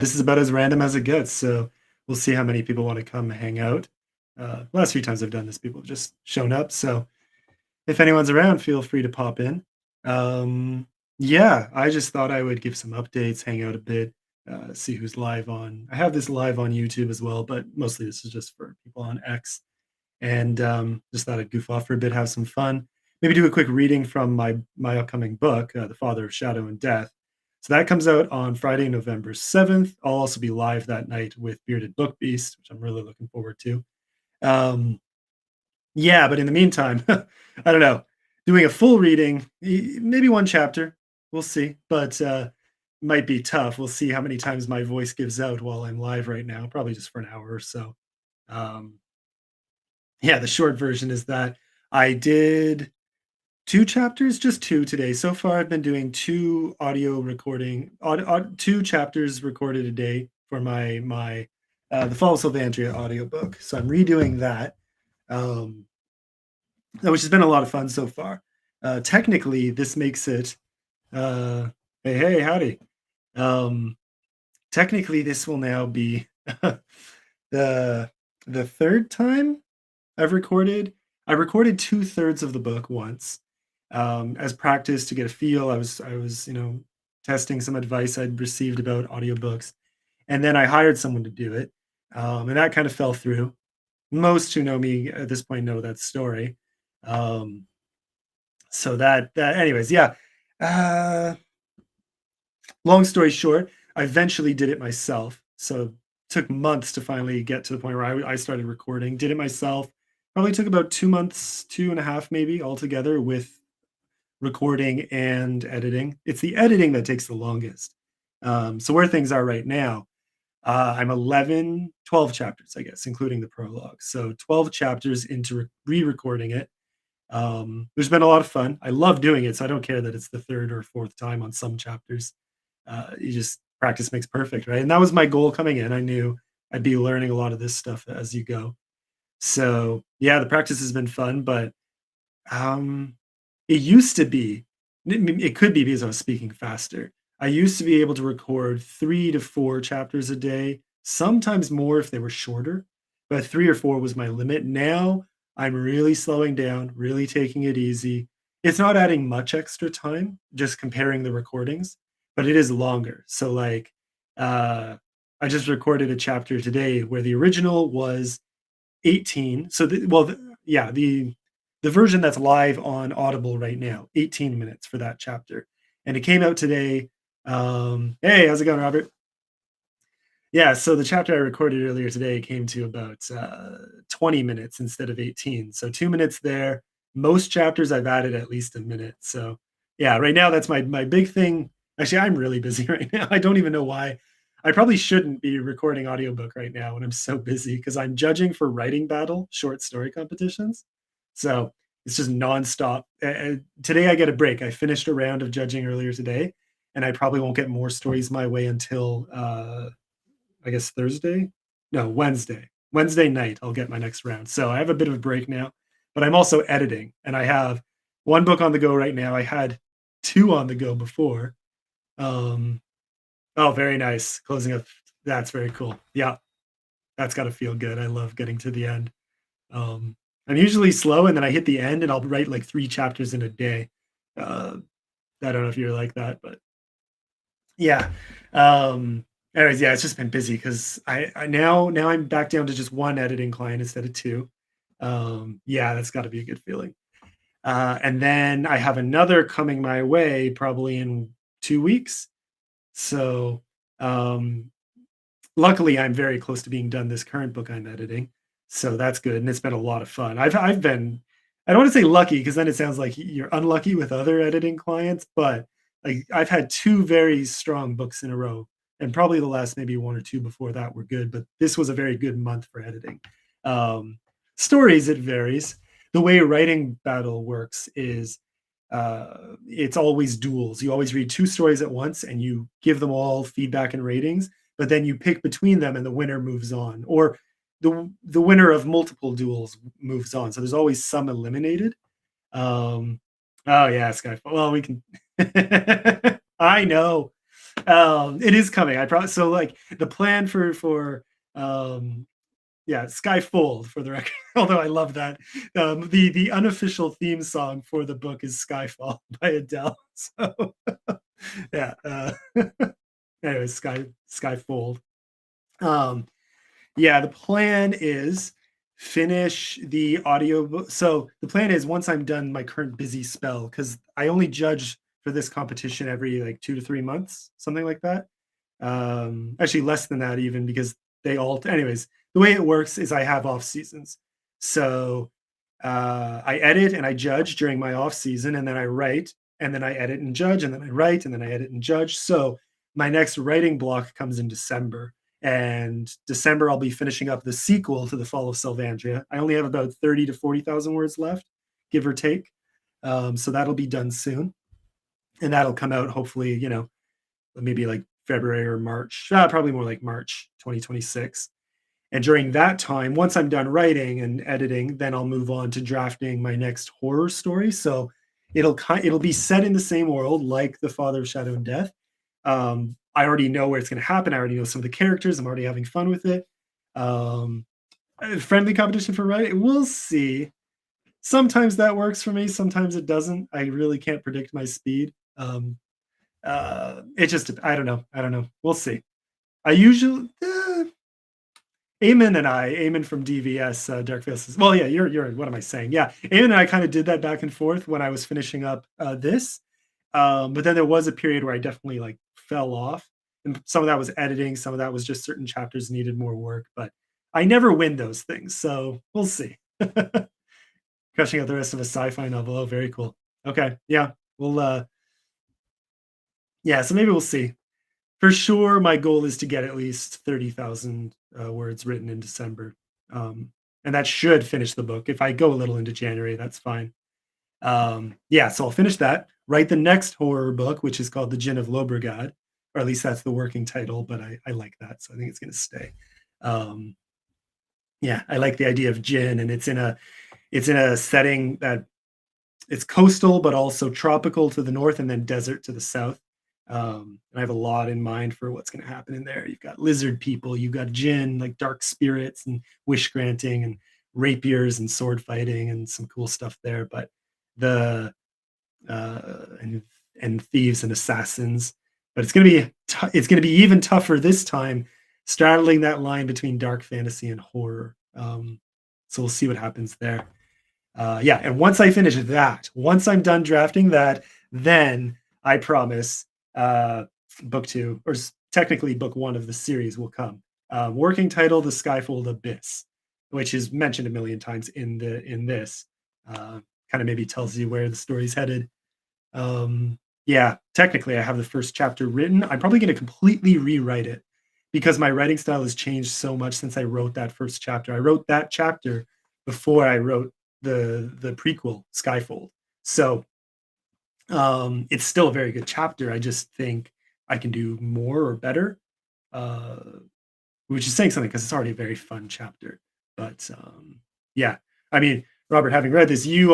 This is about as random as it gets, so we'll see how many people want to come hang out. Last few times I've done this, people have just shown up. So if anyone's around, feel free to pop in. Um, yeah, I just thought I would give some updates, hang out a bit, see who's live on. I have this live on YouTube as well, but mostly this is just for people on X. And just thought I'd goof off for a bit, have some fun. Maybe do a quick reading from my upcoming book, The Father of Shadow and Death. So that comes out on Friday, November 7th. I'll also be live that night with Bearded Book Beast, which I'm really looking forward to. Um, yeah, but in the meantime, I don't know, doing a full reading, maybe one chapter, we'll see, but might be tough. We'll see how many times my voice gives out while I'm live right now, probably just for an hour or so. Um, yeah, the short version is that I did 2 chapters, just 2 today. So far, I've been doing 2 audio recording, 2 chapters recorded a day for The Fall of Sylvandria audiobook. So I'm redoing that, um, which has been a lot of fun so far. Technically, this makes it, uh, hey, howdy. Um, technically, this will now be the the 3rd time I've recorded. I recorded 2/3 of the book once, as practice to get a feel. I was, testing some advice I'd received about audiobooks, and then I hired someone to do it, and that kind of fell through. Most who know me at this point know that story. Um, so that anyways, yeah. Uh, Long story short, I eventually did it myself. So took months to finally get to the point where I started recording. Did it myself. Probably took about 2 months, 2.5 maybe altogether with recording and editing. It's the editing that takes the longest. So where things are right now, I'm 12 chapters, I guess, including the prologue. So 12 chapters into re-recording it. There's been a lot of fun. I love doing it, so I don't care that it's the third or fourth time on some chapters. You just practice makes perfect, right? And that was my goal coming in. I knew I'd be learning a lot of this stuff as you go. So yeah, the practice has been fun, but um, it used to be. It could be because I was speaking faster. I used to be able to record 3 to 4 chapters a day, sometimes more if they were shorter, but 3 or 4 was my limit. Now I'm really slowing down, really taking it easy. It's not adding much extra time, just comparing the recordings, but it is longer. So like, uh, I just recorded a chapter today where the original was 18. So yeah, the version that's live on Audible right now, 18 minutes for that chapter. And it came out today. Hey, how's it going, Robert? Yeah, so the chapter I recorded earlier today came to about 20 minutes instead of 18. So 2 minutes there. Most chapters I've added at least a minute. So yeah, right now that's my big thing. Actually, I'm really busy right now. I don't even know why. I probably shouldn't be recording audiobook right now when I'm so busy because I'm judging for writing battle short story competitions. So it's just nonstop. Today I get a break. I finished a round of judging earlier today, and I probably won't get more stories my way until I guess Thursday? No, Wednesday. Wednesday night, I'll get my next round. So I have a bit of a break now, but I'm also editing, and I have 1 book on the go right now. I had 2 on the go before. Um, oh, very nice. Closing up. That's very cool. Yeah, that's gotta feel good. I love getting to the end. Um, I'm usually slow, and then I hit the end, and I'll write like 3 chapters in a day. Uh, I don't know if you're like that, but yeah. Anyways, yeah, it's just been busy because now I'm back down to just 1 editing client instead of 2. Yeah, that's gotta be a good feeling. And then I have another coming my way probably in 2 weeks. So, um, luckily, I'm very close to being done this current book I'm editing, so that's good, and it's been a lot of fun. I've been I don't wanna say lucky because then it sounds like you're unlucky with other editing clients, but, like, I've had 2 very strong books in a row, and probably the last maybe 1 or 2 before that were good, but this was a very good month for editing. Um, Stories, it varies. The way writing battle works is, it's always duels. You always read 2 stories at once, and you give them all feedback and ratings, but then you pick between them and the winner moves on, or the winner of multiple duels moves on. So there's always some eliminated. Um, oh yeah, Skyfall. Well, we can. I know. It is coming. I probably so like the plan for um yeah, Skyfold for the record. Although I love that. The unofficial theme song for the book is Skyfall by Adele. So yeah. Anyway, Skyfold. Um, yeah, the plan is finish the audiobook. So the plan is once I'm done my current busy spell, because I only judge for this competition every like 2 to 3 months, something like that. Actually less than that even because they all anyways, the way it works is I have off seasons. So I edit and I judge during my off season and then I write and then I edit and judge and then I write and then I edit and judge. So my next writing block comes in December. And December I'll be finishing up the sequel to The Fall of Sylvandria. I only have about 30 to 40,000 words left, give or take. So that'll be done soon. And that'll come out hopefully, maybe like February or March, probably more like March 2026. And during that time, once I'm done writing and editing, then I'll move on to drafting my next horror story. So it'll be set in the same world like The Father of Shadow and Death. I already know where it's going to happen. I already know some of the characters. I'm already having fun with it. Um, Friendly competition for writing. We'll see. Sometimes that works for me. Sometimes it doesn't. I really can't predict my speed. It just I don't know. I don't know. We'll see. I usually Eamon from DVS, Dark Faces. Well, yeah, you're. What am I saying? Yeah, Eamon and I kind of did that back and forth when I was finishing up this. But then there was a period where I definitely like fell off, and some of that was editing, some of that was just certain chapters needed more work. But I never win those things, so we'll see. Crushing out the rest of a sci-fi novel. Oh, very cool. Okay, yeah, we'll. Yeah, so maybe we'll see. For sure, my goal is to get at least 30,000 words written in December. And that should finish the book. If I go a little into January, that's fine. Yeah, so I'll finish that, write the next horror book, which is called The Gin of Lobregad, or at least that's the working title, but I like that. So I think it's going to stay. Um, yeah, I like the idea of gin, and it's in a setting that it's coastal, but also tropical to the north and then desert to the south. And I have a lot in mind for what's going to happen in there. You've got lizard people, you've got jinn, like dark spirits and wish granting and rapiers and sword fighting and some cool stuff there. But the and thieves and assassins. But it's going to be even tougher this time, straddling that line between dark fantasy and horror. So we'll see what happens there. Yeah, and once I'm done drafting that, then I promise book two, or technically book one of the series will come. Working title: The Skyfold Abyss, which is mentioned a million times in this. Kind of maybe tells you where the story's headed. Yeah, technically, I have the first chapter written. I'm probably going to completely rewrite it because my writing style has changed so much since I wrote that first chapter. I wrote that chapter before I wrote the prequel Skyfold. So it's still a very good chapter. I just think I can do more or better, uh, which is saying something because it's already a very fun chapter. But yeah, I mean, Robert, having read this, you've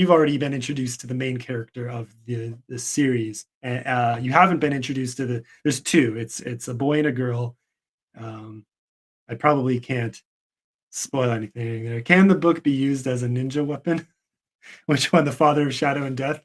already been introduced to the main character of the series, and you haven't been introduced to the. There's two. It's a boy and a girl. Um, I probably can't spoil anything. Can the book be used as a ninja weapon? Which one? The Father of Shadow and Death.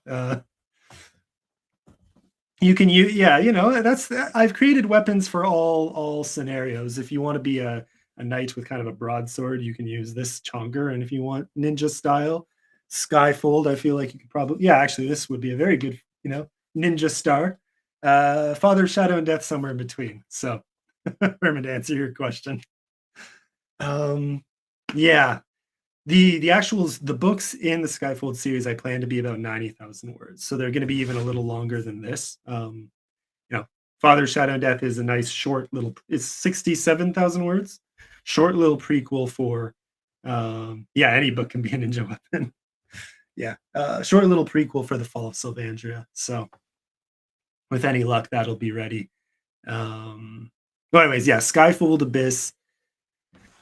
You can use, yeah, that's I've created weapons for all scenarios. If you want to be a knight with kind of a broadsword, you can use this chonker, and if you want ninja style skyfold, I feel like you could probably, yeah, actually this would be a very good, ninja star. Father of Shadow and Death somewhere in between. So Herman, to answer your question. Um yeah, the books in the Skyfold series I plan to be about 90,000 words. So they're going to be even a little longer than this. You know, Father Shadow and Death is a nice short little, it's 67,000 words. Short little prequel for yeah, any book can be a ninja weapon. Yeah. Short little prequel for The Fall of Sylvandria. So with any luck, that'll be ready. But anyways, yeah, Skyfold Abyss.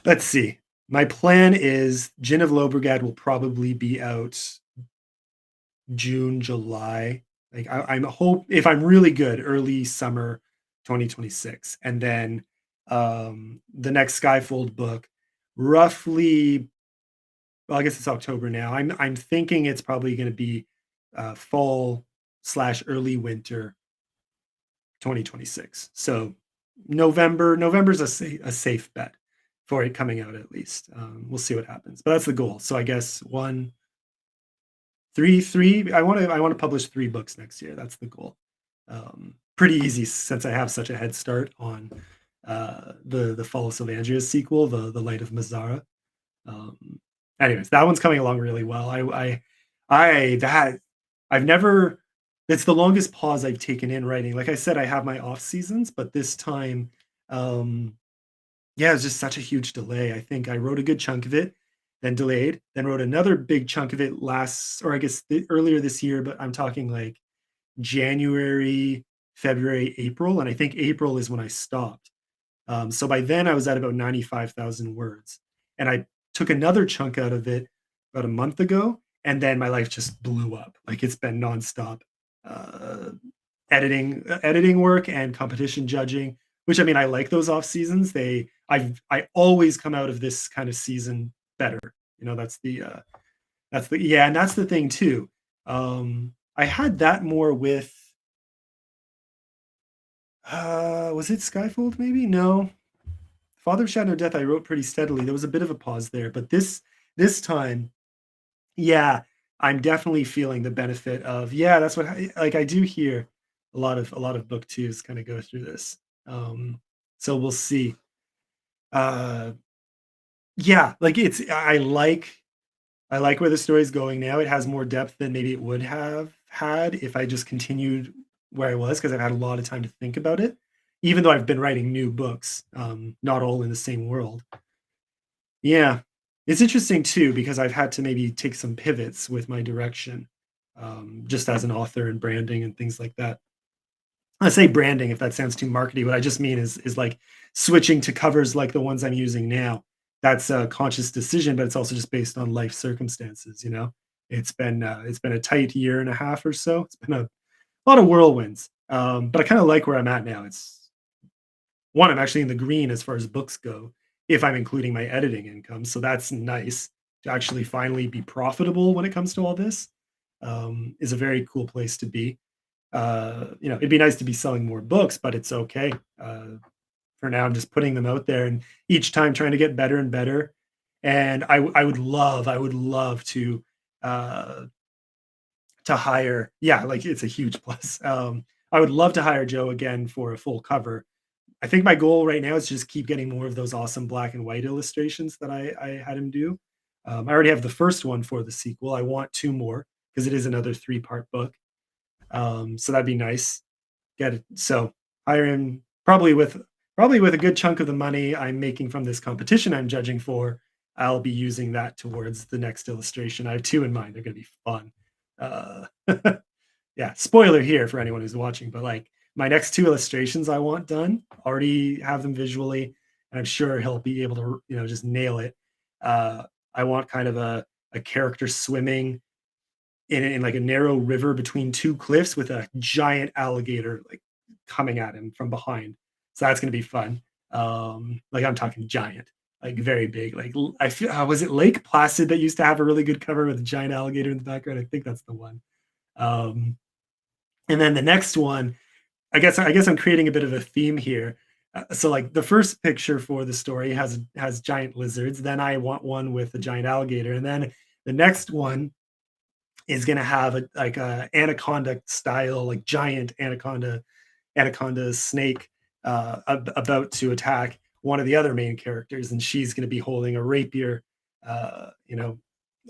Let's see. My plan is Gin of Lobregad will probably be out June, July. Like I'm hope if I'm really good, early summer 2026. And then the next Skyfold book, roughly, well, I guess it's October now. I'm thinking it's probably going to be fall slash early winter 2026. So November's a safe bet for it coming out at least. We'll see what happens, but that's the goal. So I guess one, three. I want to publish 3 books next year. That's the goal. Pretty easy since I have such a head start on the Fall of Sylvandra's sequel, the Light of Mazara. Um, Anyways, that one's coming along really well. I that I've never. It's the longest pause I've taken in writing. Like I said, I have my off seasons, but this time, um, yeah, it's just such a huge delay. I think I wrote a good chunk of it, then delayed, then wrote another big chunk of it last, or I guess earlier this year. But I'm talking like January, February, April, and I think April is when I stopped. So by then I was at about 95,000 words. And I took another chunk out of it about a month ago. And then my life just blew up. Like it's been nonstop uh, editing work and competition judging, which I mean, I like those off seasons. I always come out of this kind of season better. You know, yeah, and that's the thing too. I had that more with, was it Skyfold maybe? No. Father of Shadow Death, I wrote pretty steadily. There was a bit of a pause there, but this time, yeah, I'm definitely feeling the benefit of, yeah, that's what like I do hear a lot of book twos kind of go through this. Um, so we'll see. Uh yeah, like I like where the story's going now. It has more depth than maybe it would have had if I just continued where I was, because I've had a lot of time to think about it, even though I've been writing new books, not all in the same world. Yeah. It's interesting too, because I've had to maybe take some pivots with my direction, just as an author and branding and things like that. I say branding if that sounds too markety. What I just mean is like switching to covers like the ones I'm using now. That's a conscious decision, but it's also just based on life circumstances. You know, it's been a tight year and a half or so. It's been a lot of whirlwinds, but I kind of like where I'm at now. It's one, I'm actually in the green as far as books go, if I'm including my editing income. So that's nice to actually finally be profitable when it comes to all this. Is a very cool place to be. It'd be nice to be selling more books, but it's okay. For now, I'm just putting them out there, and each time trying to get better and better. And I would love uh, to hire. Yeah, like it's a huge plus. I would love to hire Joe again for a full cover. I think my goal right now is just keep getting more of those awesome black and white illustrations that I had him do. I already have the first one for the sequel. I want 2 more because it is another 3-part book. So that'd be nice. Get it. So hire him probably with a good chunk of the money I'm making from this competition I'm judging for. I'll be using that towards the next illustration. I have 2 in mind. They're gonna be fun. Uh, yeah, spoiler here for anyone who's watching, but like my next 2 illustrations I want done, already have them visually, and I'm sure he'll be able to, just nail it. Uh, I want kind of a character swimming in like a narrow river between 2 cliffs with a giant alligator like coming at him from behind. So that's gonna be fun. Like I'm talking giant, like very big. Like I feel, was it Lake Placid that used to have a really good cover with a giant alligator in the background? I think that's the one. Um, and then the next one, I guess I'm creating a bit of a theme here. So like the first picture for the story has giant lizards. Then I want one with a giant alligator, and then the next one is gonna have a anaconda style, like giant anaconda snake about to attack one of the other main characters, and she's gonna be holding a rapier, you know,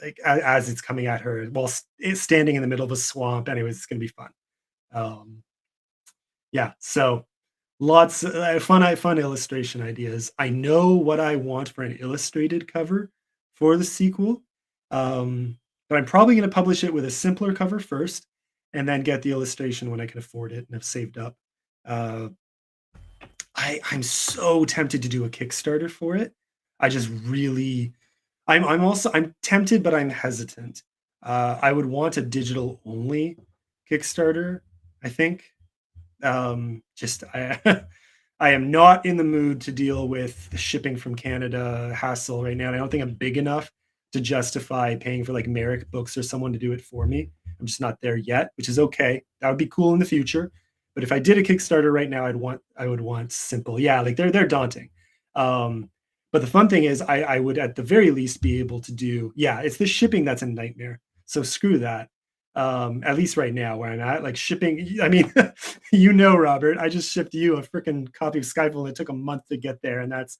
like as it's coming at her while it's standing in the middle of a swamp. Anyways, it's gonna be fun. Um, yeah, so lots fun illustration ideas. I know what I want for an illustrated cover for the sequel, but I'm probably gonna publish it with a simpler cover first, and then get the illustration when I can afford it and have saved up. Uh, I'm so tempted to do a Kickstarter for it. I just really I'm tempted, but I'm hesitant. I would want a digital only Kickstarter, I think. Just I I am not in the mood to deal with the shipping from Canada hassle right now, and I don't think I'm big enough to justify paying for, like, Merrick Books or someone to do it for me. I'm just not there yet, which is okay. That would be cool in the future, but if I did a Kickstarter right now, I would want simple. Yeah, like, they're daunting. But the fun thing is I would at the very least be able to do yeah, it's the shipping that's a nightmare, so screw that. At least right now where I'm at, like, shipping I mean, you know, Robert, I just shipped you a freaking copy of Skyfall, and it took a month to get there, and that's,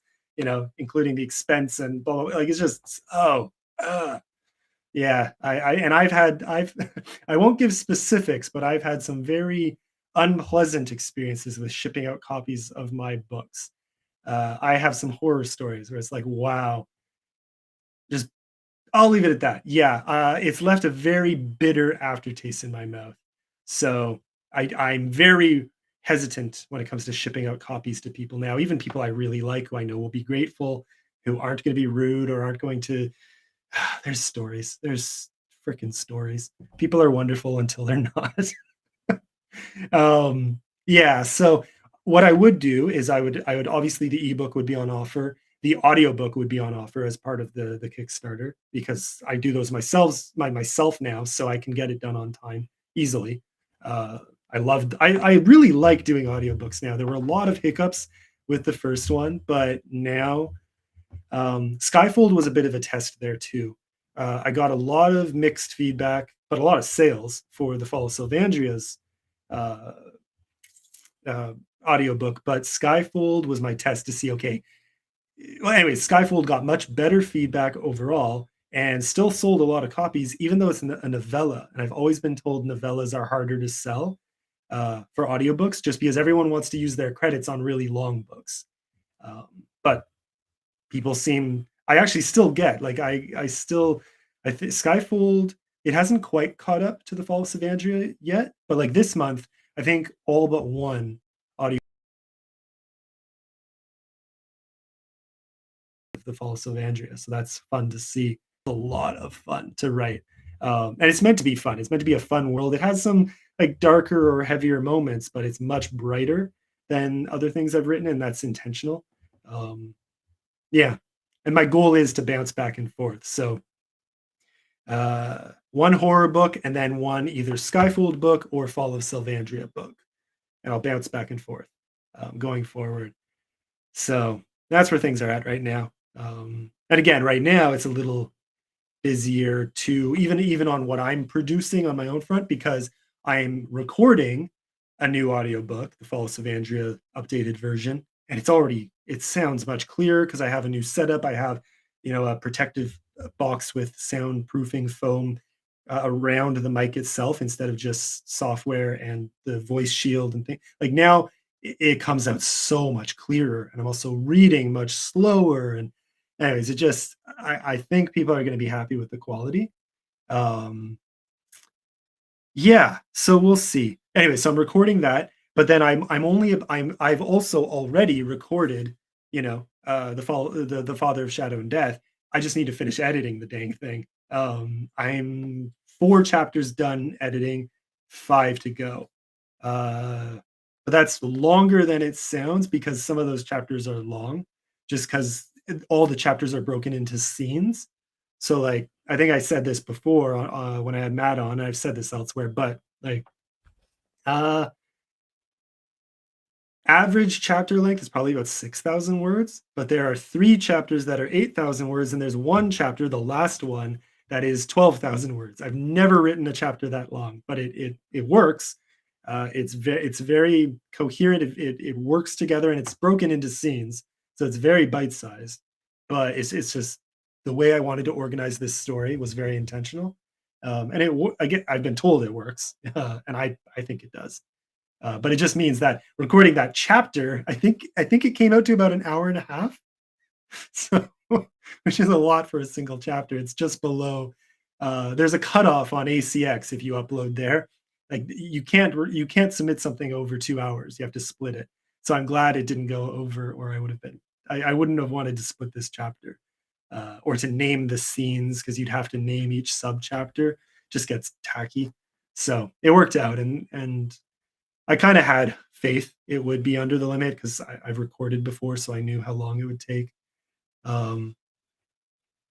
including the expense and blah, blah, blah, like, it's just oh, ugh. Yeah, I've I won't give specifics, but I've had some very unpleasant experiences with shipping out copies of my books. I have some horror stories where it's like, wow, just I'll leave it at that. Yeah, it's left a very bitter aftertaste in my mouth. So I'm very hesitant when it comes to shipping out copies to people now, even people I really like who I know will be grateful, who aren't going to be rude or aren't going to. There's stories. There's freaking stories. People are wonderful until they're not. Yeah, so what I would do is I would obviously the ebook would be on offer. The audiobook would be on offer as part of the Kickstarter because I do those myself now, so I can get it done on time easily. Uh, I really like doing audiobooks now. There were a lot of hiccups with the first one, but now Skyfold was a bit of a test there too. I got a lot of mixed feedback, but a lot of sales for the Fall of Sylvandria's uh, uh, audiobook, but Skyfold was my test to see, okay, well, anyway, Skyfold got much better feedback overall and still sold a lot of copies, even though it's a novella. And I've always been told novellas are harder to sell for audiobooks just because everyone wants to use their credits on really long books. But people seem, I actually still get, like, I still, I think Skyfold, it hasn't quite caught up to the Fall of Savandria yet, but like this month, I think all but one audio of the Fall of Sylvandria. So that's fun to see. A lot of fun to write. And it's meant to be fun. It's meant to be a fun world. It has some like darker or heavier moments, but it's much brighter than other things I've written, and that's intentional. Um, yeah. And my goal is to bounce back and forth. So one horror book and then one either Skyfold book or Fall of Sylvandria book. And I'll bounce back and forth going forward. So that's where things are at right now. And again, right now it's a little busier to even on what I'm producing on my own front because I'm recording a new audiobook, The Fall of Savandria updated version, and it sounds much clearer because I have a new setup. I have, a protective box with soundproofing foam around the mic itself instead of just software and the voice shield and things. Like now it comes out so much clearer and I'm also reading much slower and anyways, I think people are going to be happy with the quality. Um, yeah, so we'll see. Anyway, so I'm recording that, but then I've also already recorded, the Father of Shadow and Death. I just need to finish editing the dang thing. I'm 4 chapters done editing, 5 to go. Uh, but that's longer than it sounds because some of those chapters are long, just because all the chapters are broken into scenes. So, like, I think I said this before when I had Matt on. I've said this elsewhere, but like, uh, average chapter length is probably about 6,000 words, but there are 3 chapters that are 8,000 words, and there's one chapter, the last one, that is 12,000 words. I've never written a chapter that long, but it works. It's very coherent. It works together, and it's broken into scenes, so it's very bite sized. But it's just the way I wanted to organize this story was very intentional, and I've been told it works, and I think it does. But it just means that recording that chapter, I think it came out to about an hour and a half. So, which is a lot for a single chapter. It's just below. There's a cutoff on ACX if you upload there. Like you can't submit something over 2 hours. You have to split it. So I'm glad it didn't go over, or I would have been. I wouldn't have wanted to split this chapter or to name the scenes because you'd have to name each sub chapter. Just gets tacky. So it worked out, and I kind of had faith it would be under the limit because I've recorded before, so I knew how long it would take. Um,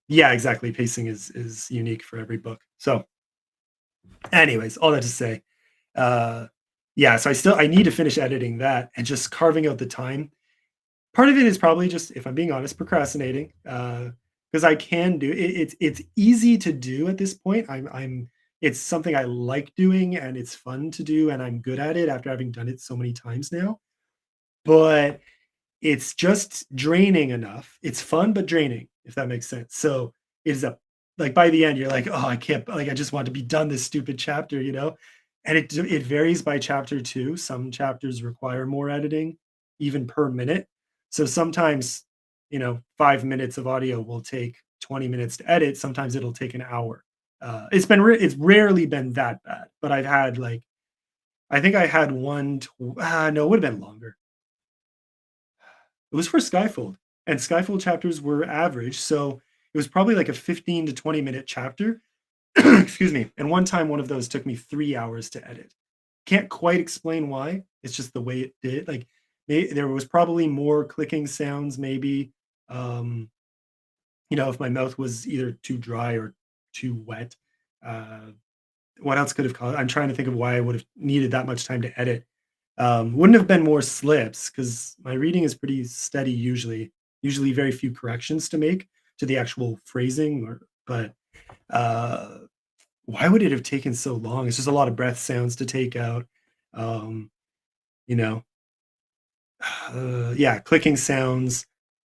yeah, exactly. Pacing is unique for every book. So, anyways, all that to say, uh, yeah. So I need to finish editing that and just carving out the time. Part of it is probably just, if I'm being honest, procrastinating, because I can do it. It's easy to do at this point. It's something I like doing and it's fun to do and I'm good at it after having done it so many times now. But it's just draining enough. It's fun, but draining, if that makes sense. So it's a like by the end, you're like, oh, I can't like I just want to be done this stupid chapter, you know? And it varies by chapter too. Some chapters require more editing, even per minute. So sometimes, 5 minutes of audio will take 20 minutes to edit. Sometimes it'll take an hour. It's rarely been that bad, but I've had like I think I had one. No, it would have been longer. It was for Skyfold, and Skyfold chapters were average, so it was probably like a 15 to 20-minute chapter. Excuse me. And one time, one of those took me 3 hours to edit. Can't quite explain why. It's just the way it did. Like there was probably more clicking sounds, maybe. Um, if my mouth was either too dry or too wet. Uh, what else could have caused? I'm trying to think of why I would have needed that much time to edit. Wouldn't have been more slips because my reading is pretty steady usually. Usually, very few corrections to make to the actual phrasing. But uh, why would it have taken so long? It's just a lot of breath sounds to take out. Um, you know, yeah, clicking sounds.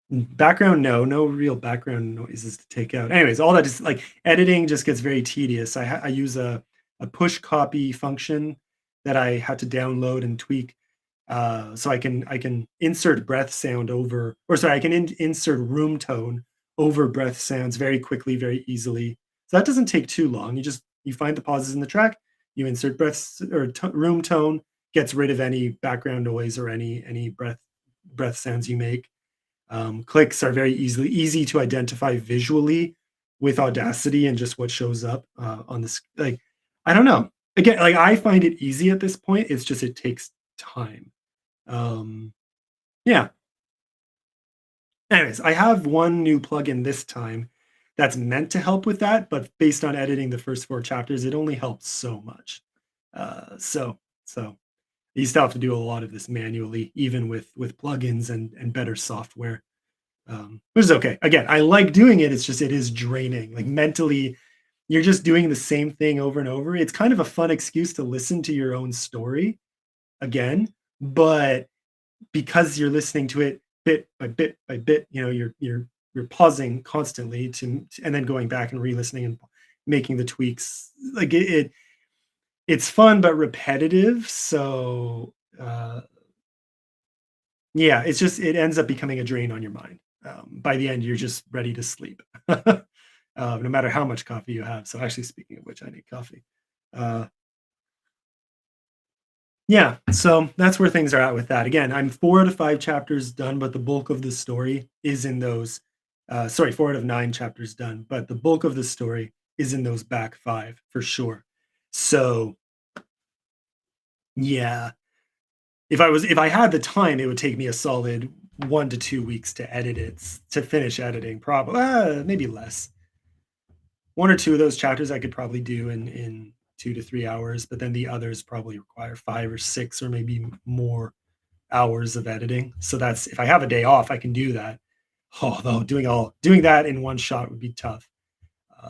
Background, no real background noises to take out. Anyways, all that is like editing just gets very tedious. I use a push copy function that I had to download and tweak, so I can insert breath sound over, or sorry, I can insert room tone over breath sounds very quickly, very easily. So that doesn't take too long. You find the pauses in the track, you insert room tone, gets rid of any background noise or any breath sounds you make. Clicks are very easy to identify visually with Audacity and just what shows up on this. Like, I don't know. Again, like I find it easy at this point. It's just it takes time. Um, yeah. Anyways, I have one new plugin this time that's meant to help with that, but based on editing the first four chapters, it only helps so much. So you still have to do a lot of this manually, even with plugins and better software. Which is okay. Again, I like doing it. It's just it is draining. Like mentally, you're just doing the same thing over and over. It's kind of a fun excuse to listen to your own story again, but because you're listening to it bit by bit by bit, you're pausing constantly and then going back and re-listening and making the tweaks. Like it's fun but repetitive. So yeah, it ends up becoming a drain on your mind. By the end, you're just ready to sleep, no matter how much coffee you have. So, actually, speaking of which, I need coffee. Uh, yeah, so that's where things are at with that. Again, I'm 4 out of 5 chapters done, but the bulk of the story is in those. Sorry, 4 out of 9 chapters done, but the bulk of the story is in those back five for sure. So, yeah, if I had the time, it would take me a solid 1 to 2 weeks to edit it, to finish editing, probably maybe less. One or two of those chapters I could probably do in 2 to 3 hours, but then the others probably require 5 or 6 or maybe more hours of editing. So that's if I have a day off, I can do that. Although doing that in one shot would be tough.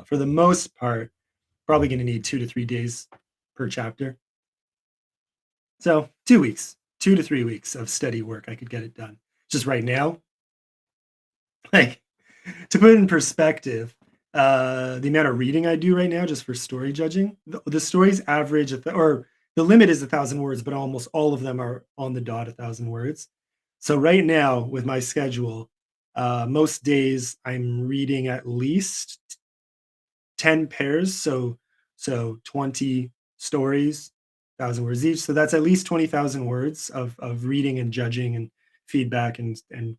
For the most part, probably going to need 2 to 3 days per chapter. So 2 weeks, 2 to 3 weeks of steady work, I could get it done. Just right now, like to put it in perspective, the amount of reading I do right now, just for story judging, the stories average, or the limit is 1,000 words, but almost all of them are on the dot 1,000 words. So right now, with my schedule, most days I'm reading at least 10 pairs, so 20 stories, 1,000 words each. So that's at least 20,000 words of reading and judging and feedback and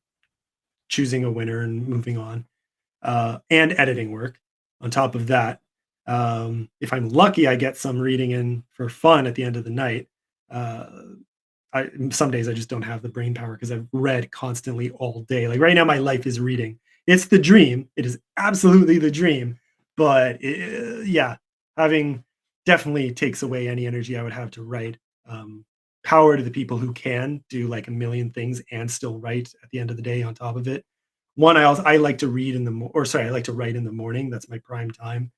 choosing a winner and moving on, and editing work on top of that. If I'm lucky, I get some reading in for fun at the end of the night. Uh, some days I just don't have the brain power because I've read constantly all day. Like right now, my life is reading. It's the dream. It is absolutely the dream. But yeah, having definitely takes away any energy I would have to write. Um, Power to the people who can do like a million things and still write at the end of the day on top of it. One, I like to read in the or sorry, I like to write in the morning. That's my prime time.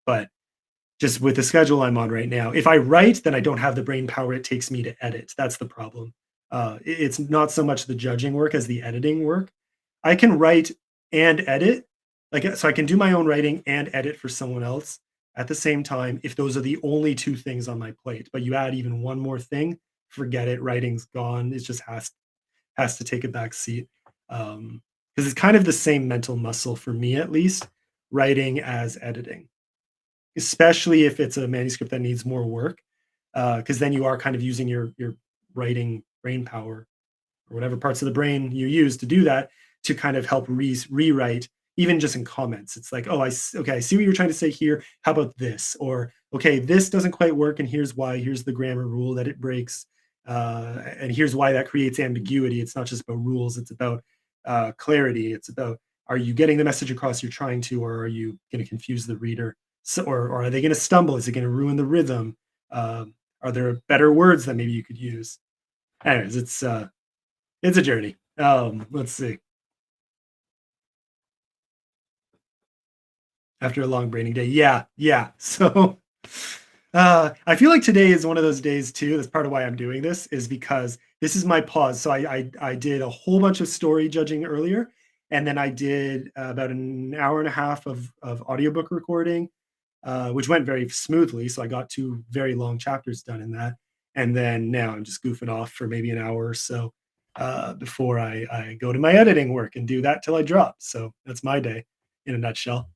But just with the schedule I'm on right now. If I write, then I don't have the brain power it takes me to edit. That's the problem. It's not so much the judging work as the editing work. I can write and edit, like so I can do my own writing and edit for someone else at the same time if those are the only two things on my plate. But you add even one more thing, forget it. Writing's gone. It just has to take a back seat. Because it's kind of the same mental muscle for me at least, writing as editing, especially if it's a manuscript that needs more work, because then you are kind of using your writing brain power or whatever parts of the brain you use to do that to kind of help rewrite even just in comments. It's like, oh, okay, I see what you're trying to say here. How about this? Or okay, this doesn't quite work, and here's why. Here's the grammar rule that it breaks, and here's why that creates ambiguity. It's not just about rules; it's about clarity. It's about, are you getting the message across you're trying to, or are you going to confuse the reader? So, or are they going to stumble? Is it going to ruin the rhythm? Are there better words that maybe you could use? Anyways, it's a journey. Let's see. After a long braining day. Yeah, yeah. So I feel like today is one of those days too. That's part of why I'm doing this, is because this is my pause. So I did a whole bunch of story judging earlier, and then I did about an hour and a half of audiobook recording, which went very smoothly. So I got two very long chapters done in that. And then now I'm just goofing off for maybe an hour or so before I go to my editing work and do that till I drop. So that's my day in a nutshell.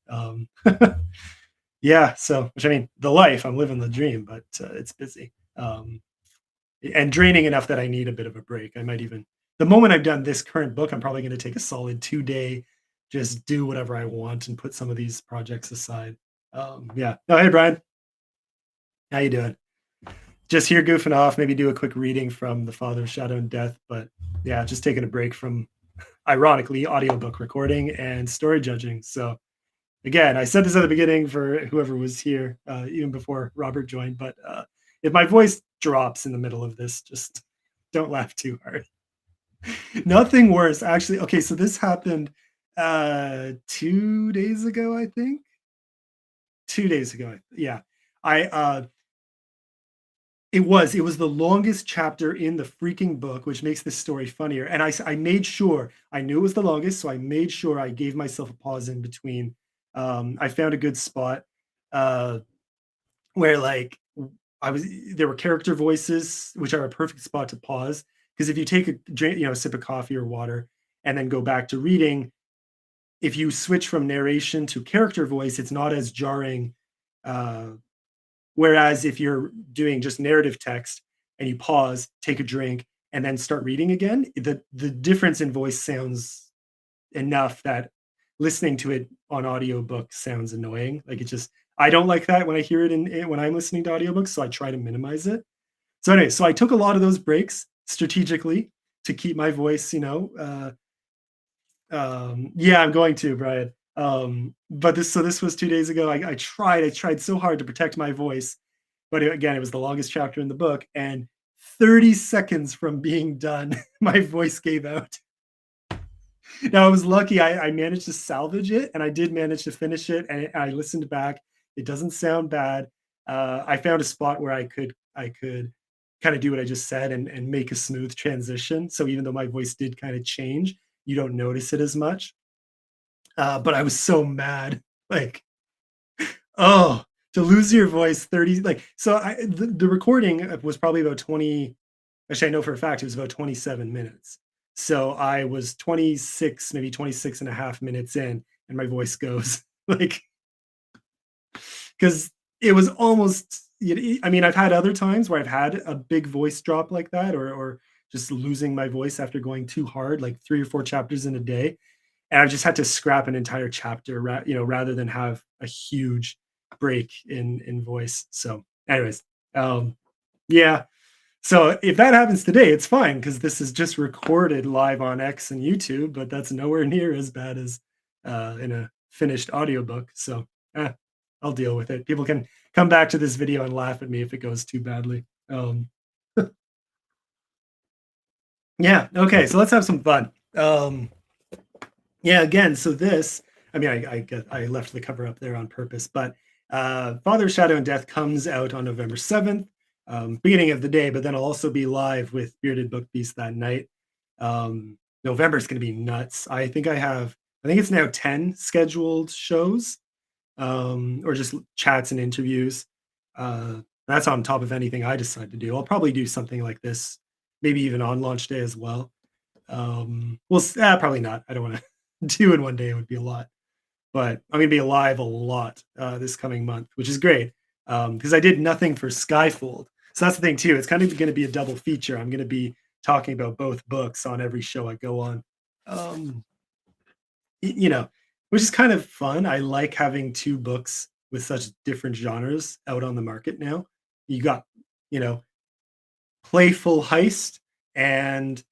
Yeah. So, which I mean, the life, I'm living the dream, but it's busy and draining enough that I need a bit of a break. I might even, the moment I've done this current book, I'm probably going to take a solid 2 day, just do whatever I want and put some of these projects aside. Yeah. No, hey Brian, how you doing? Just here goofing off, maybe do a quick reading from The Father of Shadow and Death, but yeah, just taking a break from, ironically, audiobook recording and story judging. So again, I said this at the beginning for whoever was here, even before Robert joined, but if my voice drops in the middle of this, just don't laugh too hard. Nothing worse, actually. Okay, so this happened 2 days ago, I think. 2 days ago, yeah. I It was the longest chapter in the freaking book, which makes this story funnier. And I made sure, I knew it was the longest, so I made sure I gave myself a pause in between. I found a good spot uh, where like I was there were character voices, which are a perfect spot to pause. Because if you take a drink, a sip of coffee or water, and then go back to reading, if you switch from narration to character voice, it's not as jarring. Uh, Whereas if you're doing just narrative text and you pause, take a drink, and then start reading again, the difference in voice sounds enough that listening to it on audiobook sounds annoying. Like it just, I don't like that when I hear it when I'm listening to audiobooks, so I try to minimize it. So anyway, so I took a lot of those breaks strategically to keep my voice, yeah, I'm going to, Brian. But this was 2 days ago. I tried so hard to protect my voice, but again, it was the longest chapter in the book, and 30 seconds from being done, my voice gave out. Now I was lucky. I managed to salvage it, and I did manage to finish it. And I listened back. It doesn't sound bad. I found a spot where I could kind of do what I just said and make a smooth transition. So even though my voice did kind of change, you don't notice it as much. But I was so mad, like, oh, to lose your voice 30, like, so the recording was probably about 20, actually, I know for a fact it was about 27 minutes. So I was 26, maybe 26 and a half minutes in, and my voice goes like, because it was almost, I mean, I've had other times where I've had a big voice drop like that, or just losing my voice after going too hard, like 3 or 4 chapters in a day, and I just had to scrap an entire chapter, rather than have a huge break in voice. So, anyways, um, Yeah. So if that happens today, it's fine because this is just recorded live on X and YouTube, but that's nowhere near as bad as in a finished audiobook. So eh, I'll deal with it. People can come back to this video and laugh at me if it goes too badly. Yeah. Okay. So let's have some fun. Yeah. Again, so this. I mean, I left the cover up there on purpose, but Father of Shadow and Death comes out on November 7th, beginning of the day. But then I'll also be live with Bearded Book Beast that night. November is going to be nuts. I think I have. I think it's now 10 scheduled shows, or just chats and interviews. That's on top of anything I decide to do. I'll probably do something like this, maybe even on launch day as well. Probably not. I don't want to do in one day. It would be a lot, but I'm gonna be alive a lot this coming month, which is great because I did nothing for Skyfold. So that's the thing too. It's kind of going to be a double feature. I'm going to be talking about both books on every show I go on. Um, you know, which is kind of fun. I like having two books with such different genres out on the market now. You got, you know, playful heist and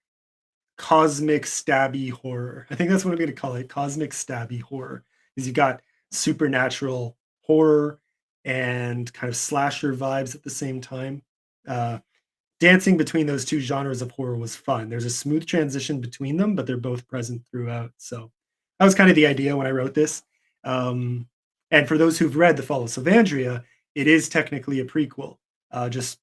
cosmic stabby horror. I think that's what I'm going to call it, cosmic stabby horror. Is you got supernatural horror and kind of slasher vibes at the same time. Uh, Dancing between those two genres of horror was fun. There's a smooth transition between them, but they're both present throughout. So that was kind of the idea when I wrote this. Um, and for those who've read The Fall of Sylvandria, it is technically a prequel. Just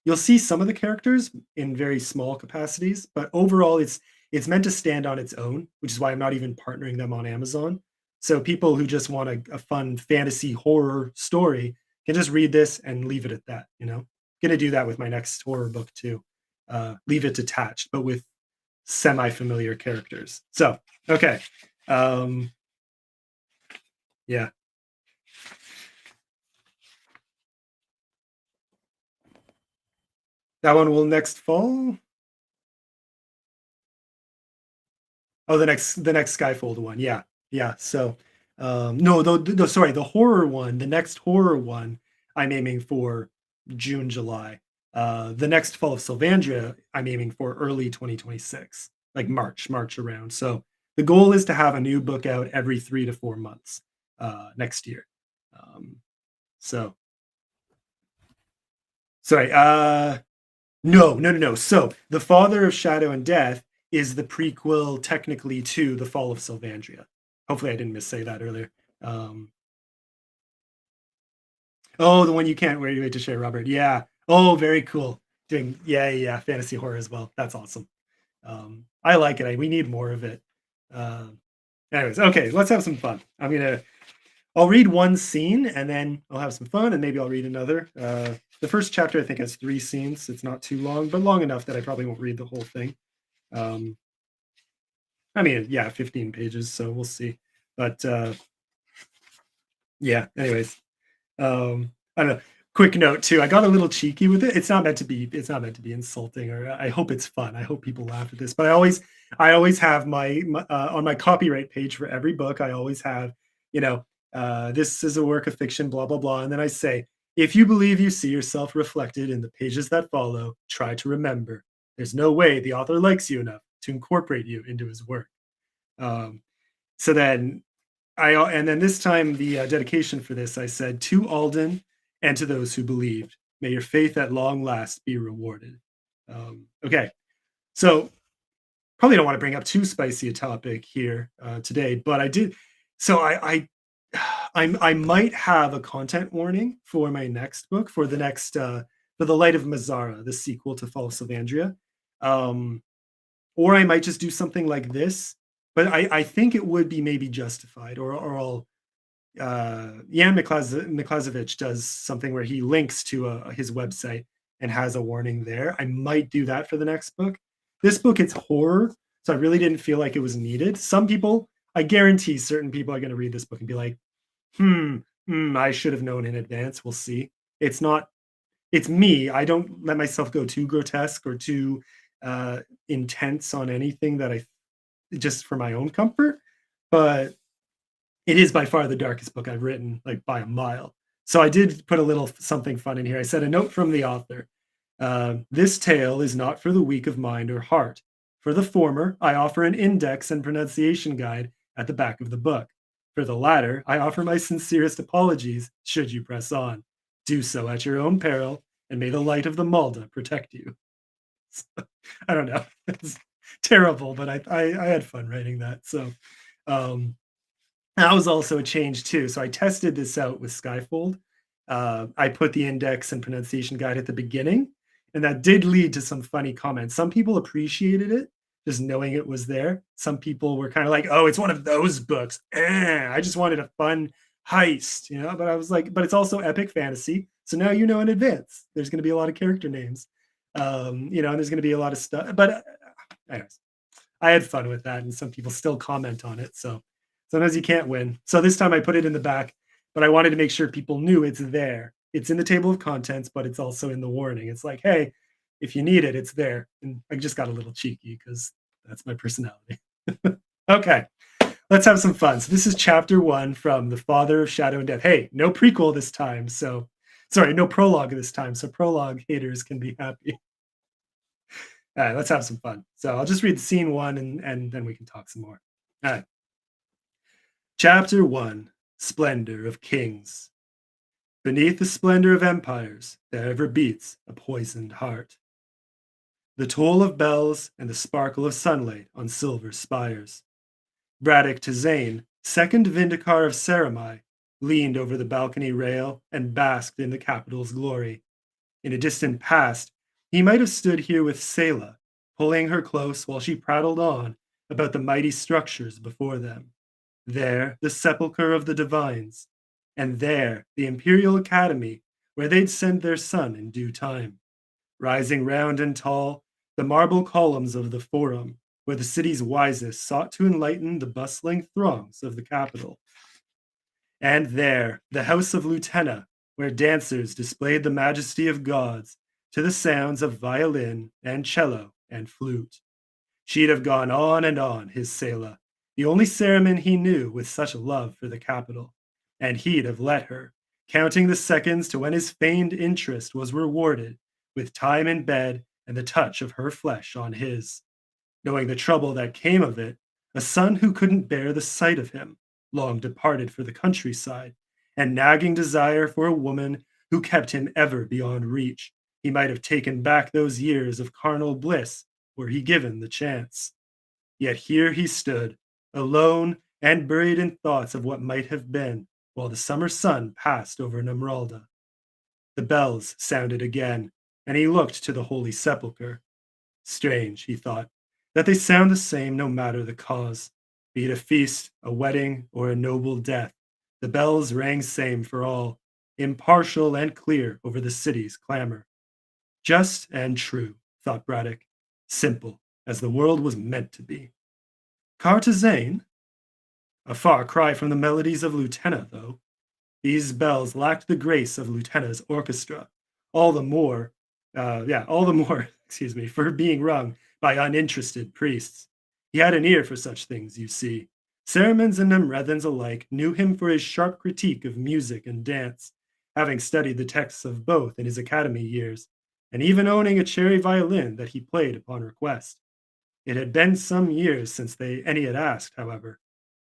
you'll see some of the characters in very small capacities, but overall it's meant to stand on its own, which is why I'm not even partnering them on Amazon. So people who just want a fun fantasy horror story can just read this and leave it at that, you know? Gonna do that with my next horror book too. Leave it detached, but with semi-familiar characters. So, okay. Um, yeah. That one will next fall. Oh, the next Skyfold one. Yeah. Yeah. So no, sorry, the horror one, the next horror one, I'm aiming for June, July. The next Fall of Sylvandria, I'm aiming for early 2026, like March around. So the goal is to have a new book out every 3 to 4 months next year. Um, so sorry, no. So, The Father of Shadow and Death is the prequel technically to The Fall of Sylvandria. Hopefully, I didn't missay that earlier. Um, oh, the one you can't wait to share, Robert. Yeah. Oh, very cool. Doing yeah, fantasy horror as well. That's awesome. I like it. We need more of it. Anyways, okay, let's have some fun. I'll read one scene and then I'll have some fun and maybe I'll read another. The first chapter I think has 3 scenes. It's not too long, but long enough that I probably won't read the whole thing. Um, I mean, yeah, 15 pages, so we'll see. But yeah, anyways, I don't know. Quick note too. I got a little cheeky with it. It's not meant to be insulting, or I hope it's fun. I hope people laugh at this. But I always have my on my copyright page for every book. I always have, you know, this is a work of fiction, blah blah blah, and then I say, if you believe you see yourself reflected in the pages that follow, try to remember, there's no way the author likes you enough to incorporate you into his work. Um, so then and then this time the dedication for this, I said, to Alden and to those who believed, may your faith at long last be rewarded. Okay, so probably don't want to bring up too spicy a topic here today, but I did. So I might have a content warning for my next book, for the next for the Light of Mazara, the sequel to Fall of Sylvandria. Um, or I might just do something like this, but I think it would be maybe justified, or I'll Jan Miklazevich does something where he links to his website and has a warning there. I might do that for the next book. This book, it's horror, so I really didn't feel like it was needed. Some people, I guarantee certain people are going to read this book and be like, I should have known in advance. We'll see. It's not, it's me. I don't let myself go too grotesque or too intense on anything that I just for my own comfort. But it is by far the darkest book I've written, like by a mile. So I did put a little something fun in here. I said a note from the author. This tale is not for the weak of mind or heart. For the former, I offer an index and pronunciation guide at the back of the book. For the latter, I offer my sincerest apologies should you press on. Do so at your own peril, and may the light of the Malda protect you. I don't know. It's terrible, but I had fun writing that. So um, that was also a change too. So I tested this out with Skyfold. I put the index and pronunciation guide at the beginning, and that did lead to some funny comments. Some people appreciated it, just knowing it was there. Some people were kind of like, "Oh, it's one of those books. I just wanted a fun heist," you know. But I was like, "But it's also epic fantasy, so now you know in advance. There's going to be a lot of character names, and there's going to be a lot of stuff." But anyways, I had fun with that, and some people still comment on it. So sometimes you can't win. So this time I put it in the back, but I wanted to make sure people knew it's there. It's in the table of contents, but it's also in the warning. It's like, hey, if you need it, it's there. And I just got a little cheeky because that's my personality. Okay, let's have some fun. So this is chapter one from The Father of Shadow and Death. Hey, no prequel this time. So sorry, no prologue this time. So prologue haters can be happy. All right, let's have some fun. So I'll just read scene one and then we can talk some more. All right. Chapter 1 Splendor of Kings. Beneath the splendor of empires, there ever beats a poisoned heart. The toll of bells and the sparkle of sunlight on silver spires. Braddock Tizane, second Vindicar of Saramai, leaned over the balcony rail and basked in the capital's glory. In a distant past, he might have stood here with Selah, pulling her close while she prattled on about the mighty structures before them. There, the sepulchre of the divines, and there, the Imperial Academy, where they'd send their son in due time. Rising round and tall, the marble columns of the Forum, where the city's wisest sought to enlighten the bustling throngs of the capital. And there, the House of Lutenna, where dancers displayed the majesty of gods to the sounds of violin and cello and flute. She'd have gone on and on, his Selah, the only Saruman he knew with such love for the capital, and he'd have let her, counting the seconds to when his feigned interest was rewarded with time in bed and the touch of her flesh on his. Knowing the trouble that came of it, a son who couldn't bear the sight of him, long departed for the countryside, and nagging desire for a woman who kept him ever beyond reach, he might have taken back those years of carnal bliss were he given the chance. Yet here he stood, alone and buried in thoughts of what might have been, while the summer sun passed over Numralda. The bells sounded again, and he looked to the holy sepulchre. Strange, he thought, that they sound the same no matter the cause. Be it a feast, a wedding, or a noble death, the bells rang same for all, impartial and clear over the city's clamor. Just and true, thought Braddock, simple as the world was meant to be. Cartezane? A far cry from the melodies of Lutenna, though. These bells lacked the grace of Lutenna's orchestra, all the more, all the more, excuse me, for being rung by uninterested priests. He had an ear for such things, you see. Ceremans and Nemrethans alike knew him for his sharp critique of music and dance, having studied the texts of both in his academy years, and even owning a cherry violin that he played upon request. It had been some years since any had asked, however.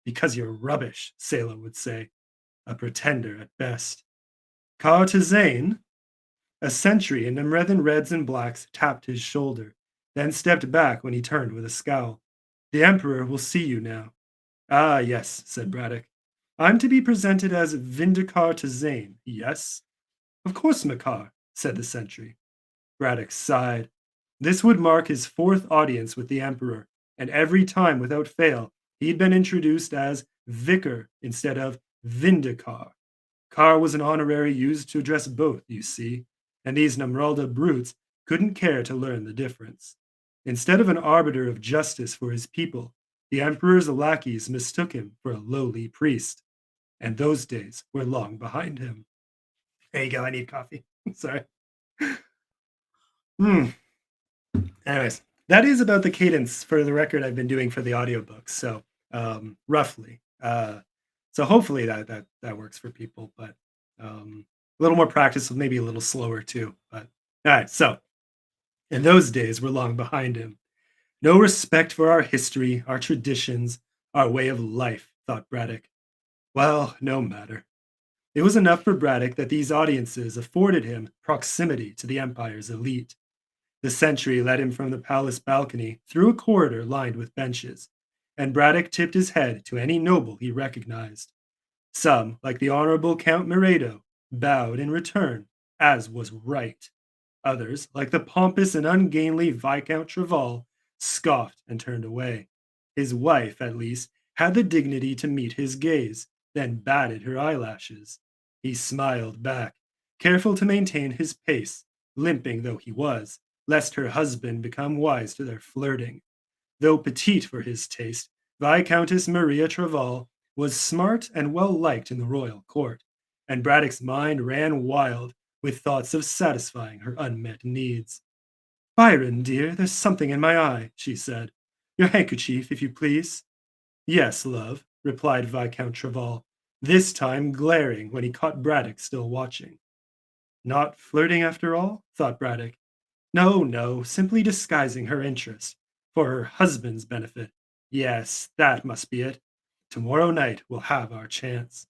Because you're rubbish, Selah would say, a pretender at best. Cartezane, a sentry in Nemrethan reds and blacks, tapped his shoulder, then stepped back when he turned with a scowl. The Emperor will see you now. Ah, yes, said Braddock. I'm to be presented as Vindicar Tezane, yes? Of course, Makar, said the sentry. Braddock sighed. This would mark his fourth audience with the Emperor, and every time without fail he'd been introduced as Vicar instead of Vindicar. Car was an honorary used to address both, you see, and these Namralda brutes couldn't care to learn the difference. Instead of an arbiter of justice for his people, the Emperor's lackeys mistook him for a lowly priest, and those days were long behind him. There you go, I need coffee. Sorry. Hmm. Anyways, that is about the cadence for the record I've been doing for the audiobooks. So roughly. So hopefully that works for people, but a little more practice, maybe a little slower too. But all right, so And those days were long behind him. No respect for our history, our traditions, our way of life, thought Braddock. Well, no matter. It was enough for Braddock that these audiences afforded him proximity to the Empire's elite. The sentry led him from the palace balcony through a corridor lined with benches, and Braddock tipped his head to any noble he recognized. Some, like the Honorable Count Miredo, bowed in return, as was right. Others, like the pompous and ungainly Viscount Traval, scoffed and turned away. His wife, at least, had the dignity to meet his gaze, then batted her eyelashes. He smiled back, careful to maintain his pace, limping though he was, lest her husband become wise to their flirting. Though petite for his taste, Viscountess Maria Traval was smart and well liked in the royal court, and Braddock's mind ran wild with thoughts of satisfying her unmet needs. Byron, dear, there's something in my eye, she said. Your handkerchief, if you please. Yes, love, replied Viscount Traval, this time glaring when he caught Braddock still watching. Not flirting after all? Thought Braddock. No, no, simply disguising her interest. For her husband's benefit. Yes, that must be it. Tomorrow night we'll have our chance.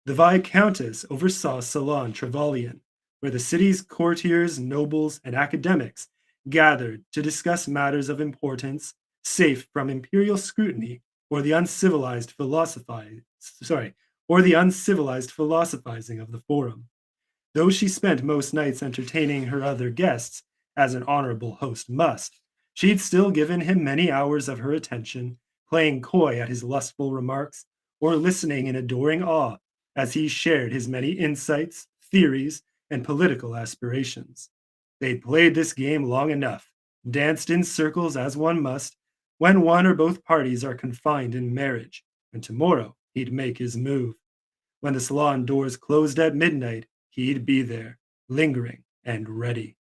The Viscountess oversaw Salon Trevalian, where the city's courtiers, nobles, and academics gathered to discuss matters of importance, safe from imperial scrutiny or the uncivilized philosophizing of the forum. Though she spent most nights entertaining her other guests, as an honorable host must, she'd still given him many hours of her attention, playing coy at his lustful remarks, or listening in adoring awe as he shared his many insights, theories, and political aspirations. They'd played this game long enough, danced in circles as one must, when one or both parties are confined in marriage, and tomorrow he'd make his move. When the salon doors closed at midnight, he'd be there, lingering and ready.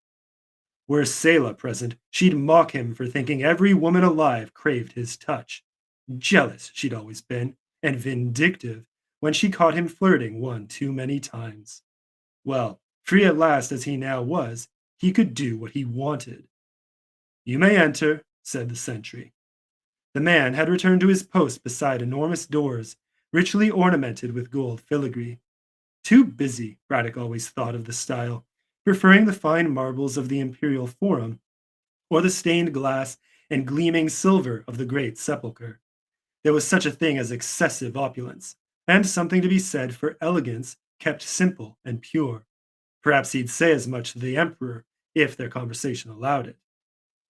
Were Selah present, she'd mock him for thinking every woman alive craved his touch. Jealous she'd always been, and vindictive when she caught him flirting one too many times. Well, free at last as he now was, he could do what he wanted. You may enter, said the sentry. The man had returned to his post beside enormous doors, richly ornamented with gold filigree. Too busy, Braddock always thought of the style, preferring the fine marbles of the imperial forum or the stained glass and gleaming silver of the great sepulchre. There was such a thing as excessive opulence, and something to be said for elegance kept simple and pure. Perhaps he'd say as much to the emperor, if their conversation allowed it.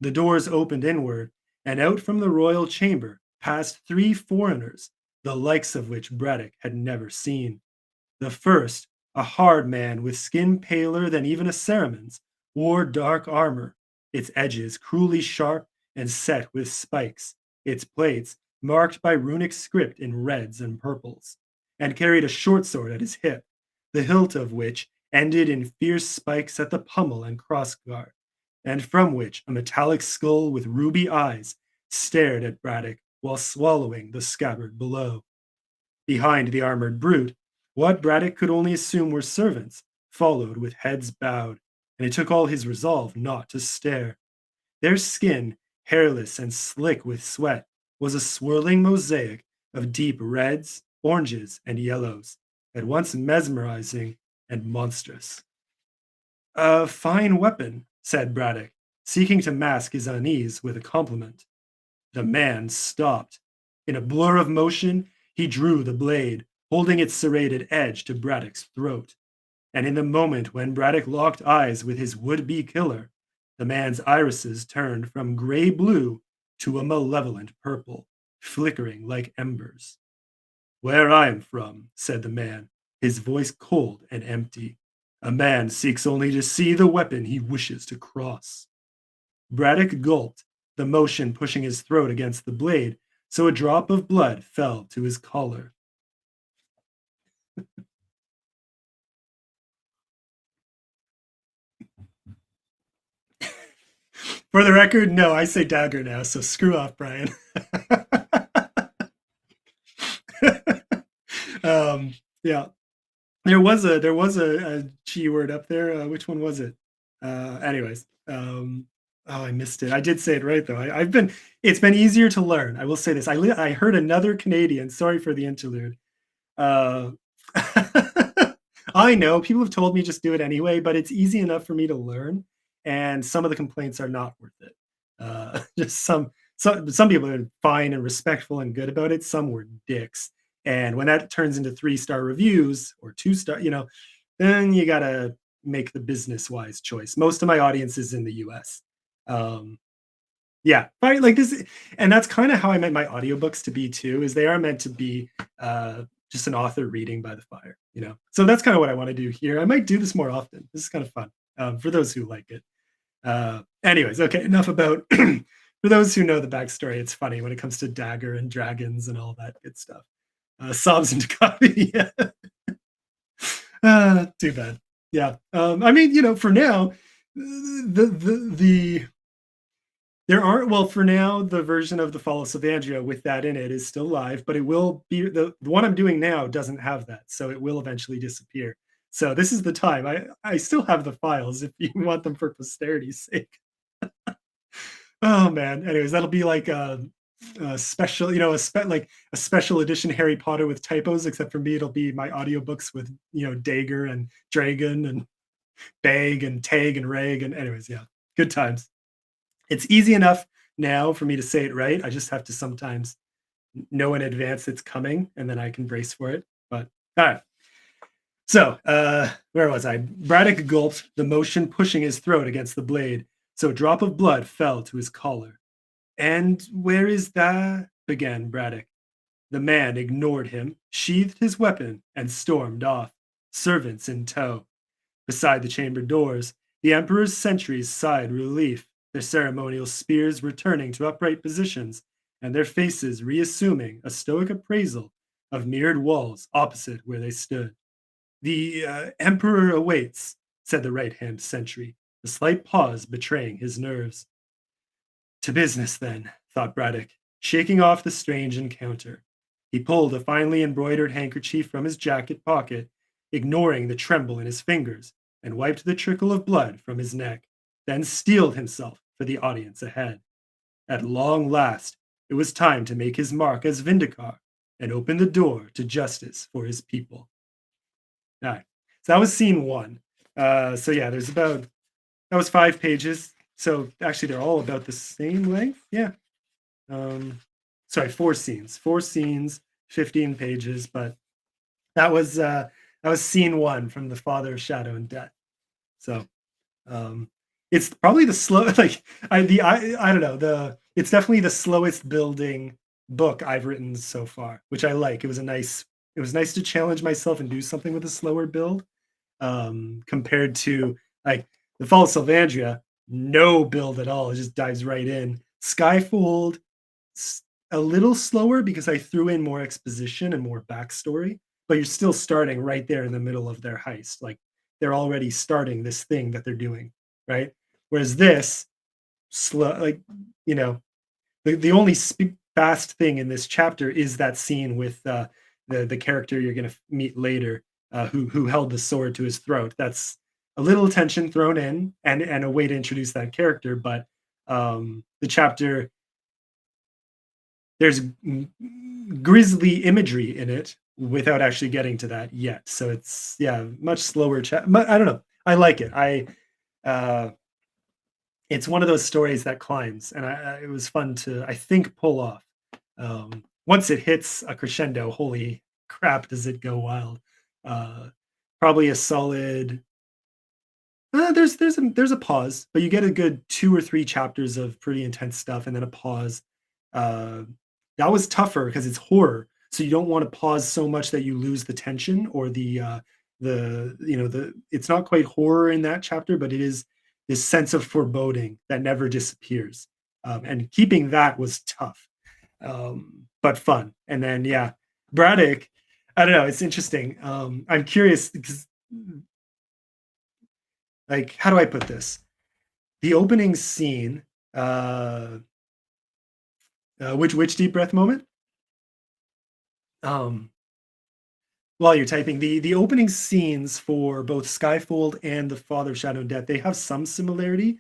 The doors opened inward, and out from the royal chamber passed three foreigners, the likes of which Braddock had never seen. The first, a hard man with skin paler than even a Ceremon's, wore dark armor, its edges cruelly sharp and set with spikes, its plates marked by runic script in reds and purples, and carried a short sword at his hip, the hilt of which ended in fierce spikes at the pommel and crossguard, and from which a metallic skull with ruby eyes stared at Braddock while swallowing the scabbard below. Behind the armored brute, what Braddock could only assume were servants followed with heads bowed, and it took all his resolve not to stare. Their skin, hairless and slick with sweat, was a swirling mosaic of deep reds, oranges, and yellows, at once mesmerizing and monstrous. A fine weapon, said Braddock, seeking to mask his unease with a compliment. The man stopped. In a blur of motion, he drew the blade, holding its serrated edge to Braddock's throat. And in the moment when Braddock locked eyes with his would-be killer, the man's irises turned from gray blue to a malevolent purple, flickering like embers. Where I am from, said the man, his voice cold and empty, a man seeks only to see the weapon he wishes to cross. Braddock gulped, the motion pushing his throat against the blade, so a drop of blood fell to his collar. For the record, no, I say dagger now, so screw off, Brian. Yeah, there was a G word up there. Which one was it? Anyways, Oh, I missed it. I did say it right though. I've been it's been easier to learn. I will say this. I heard another Canadian, sorry for the interlude. Uh, I know people have told me just do it anyway, but it's easy enough for me to learn, and some of the complaints are not worth it. Just some people are fine and respectful and good about it. Some were dicks, and when that turns into 3-star reviews or 2-star, then you gotta make the business wise choice. Most of my audience is in the US. Um, yeah, right, like this, and that's kinda how I meant my audiobooks to be too, is they are meant to be, just an author reading by the fire, you know? So that's kinda what I wanna do here. I might do this more often. This is kinda fun, for those who like it. Anyways, okay, enough about for those who know the backstory, it's funny when it comes to dagger and dragons and all that good stuff. Sobs into coffee, yeah. Too bad. Yeah, I mean, for now, the there aren't well, for now, the version of the Fall of Sylvandria with that in it is still live, but it will be the one I'm doing now doesn't have that, so it will eventually disappear. So this is the time. I still have the files if you want them for posterity's sake. Oh man. Anyways, that'll be like a special, a special edition Harry Potter with typos, except for me, it'll be my audiobooks with, Dagger and Dragon and Bag and Tag and Rag. And anyways, yeah, good times. It's easy enough now for me to say it right. I just have to sometimes know in advance it's coming and then I can brace for it. But all right. So, where was I? Braddock gulped, the motion pushing his throat against the blade, so a drop of blood fell to his collar. And where is that? Began Braddock. The man ignored him, sheathed his weapon, and stormed off, servants in tow. Beside the chamber doors, the Emperor's sentries sighed relief, their ceremonial spears returning to upright positions, and their faces reassuming a stoic appraisal of mirrored walls opposite where they stood. The Emperor awaits, said the right hand sentry, a slight pause betraying his nerves. To business, then, thought Braddock, shaking off the strange encounter. He pulled a finely embroidered handkerchief from his jacket pocket, ignoring the tremble in his fingers, and wiped the trickle of blood from his neck, then steeled himself for the audience ahead. At long last, it was time to make his mark as Vindicar and open the door to justice for his people. All right. So that was scene one. So yeah, that was 5 pages. So actually, they're all about the same length. Yeah. Um, sorry, 4 scenes. 4 scenes, 15 pages. But that was uh, that was scene one from the Father of Shadow and Death. So it's probably the slow like I don't know it's definitely the slowest building book I've written so far, which I like. It was nice to challenge myself and do something with a slower build, compared to like the Fall of Sylvandria, no build at all. It just dives right in. Skyfold, a little slower because I threw in more exposition and more backstory, but you're still starting right there in the middle of their heist. Like they're already starting this thing that they're doing, right? Whereas this slow, like you know, the only fast thing in this chapter is that scene with the character you're going to meet later, who held the sword to his throat. That's a little attention thrown in and a way to introduce that character, but the chapter there's grisly imagery in it without actually getting to that yet. So it's yeah, much slower. I don't know. I like it. Uh, it's one of those stories that climbs, and it was fun to I think pull off. Once it hits a crescendo, holy crap, does it go wild? Uh, Probably a solid. There's a pause, but you get a good 2 or 3 chapters of pretty intense stuff, and then a pause. Uh, that was tougher because it's horror, so you don't want to pause so much that you lose the tension or the it's not quite horror in that chapter, but it is this sense of foreboding that never disappears, and keeping that was tough, but fun. And then yeah, Braddock, I don't know, it's interesting. I'm curious because like how do I put this? The opening scene, uh, which deep breath moment? Um, while you're typing, the opening scenes for both Skyfold and the Father of Shadow and Death, they have some similarity.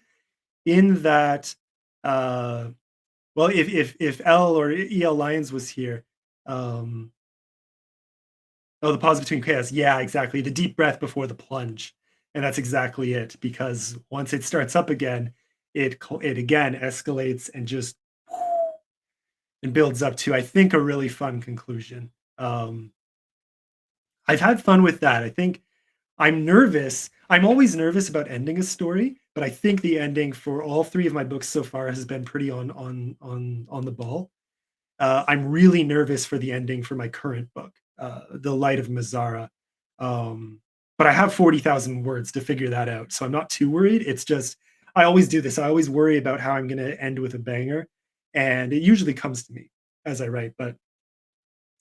in that, uh, well, if L or EL Lyons was here, um, oh, the pause between chaos. Yeah, exactly. The deep breath before the plunge, and that's exactly it. Because once it starts up again, it again escalates and just and builds up to, I think, a really fun conclusion. Um, I've had fun with that. I think I'm nervous. I'm always nervous about ending a story, but I think the ending for all three of my books so far has been pretty on the ball. I'm really nervous for the ending for my current book, The Light of Mazara. But I have 40,000 words to figure that out, so I'm not too worried. It's just I always do this. I always worry about how I'm going to end with a banger, and it usually comes to me as I write. But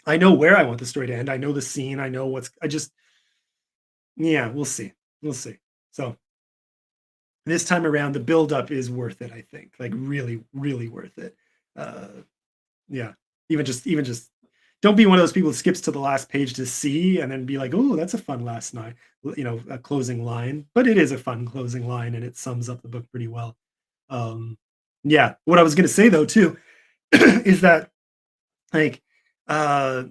I know where I want the story to end. I know the scene. I know what's. I just yeah. We'll see. We'll see. So this time around, the build up is worth it. I think like really, really worth it. Uh, Yeah. Even just don't be one of those people who skips to the last page to see and then be like, "Oh, that's a fun last night." A closing line, but it is a fun closing line and it sums up the book pretty well. Um, yeah, what I was gonna say though too is that like, uh,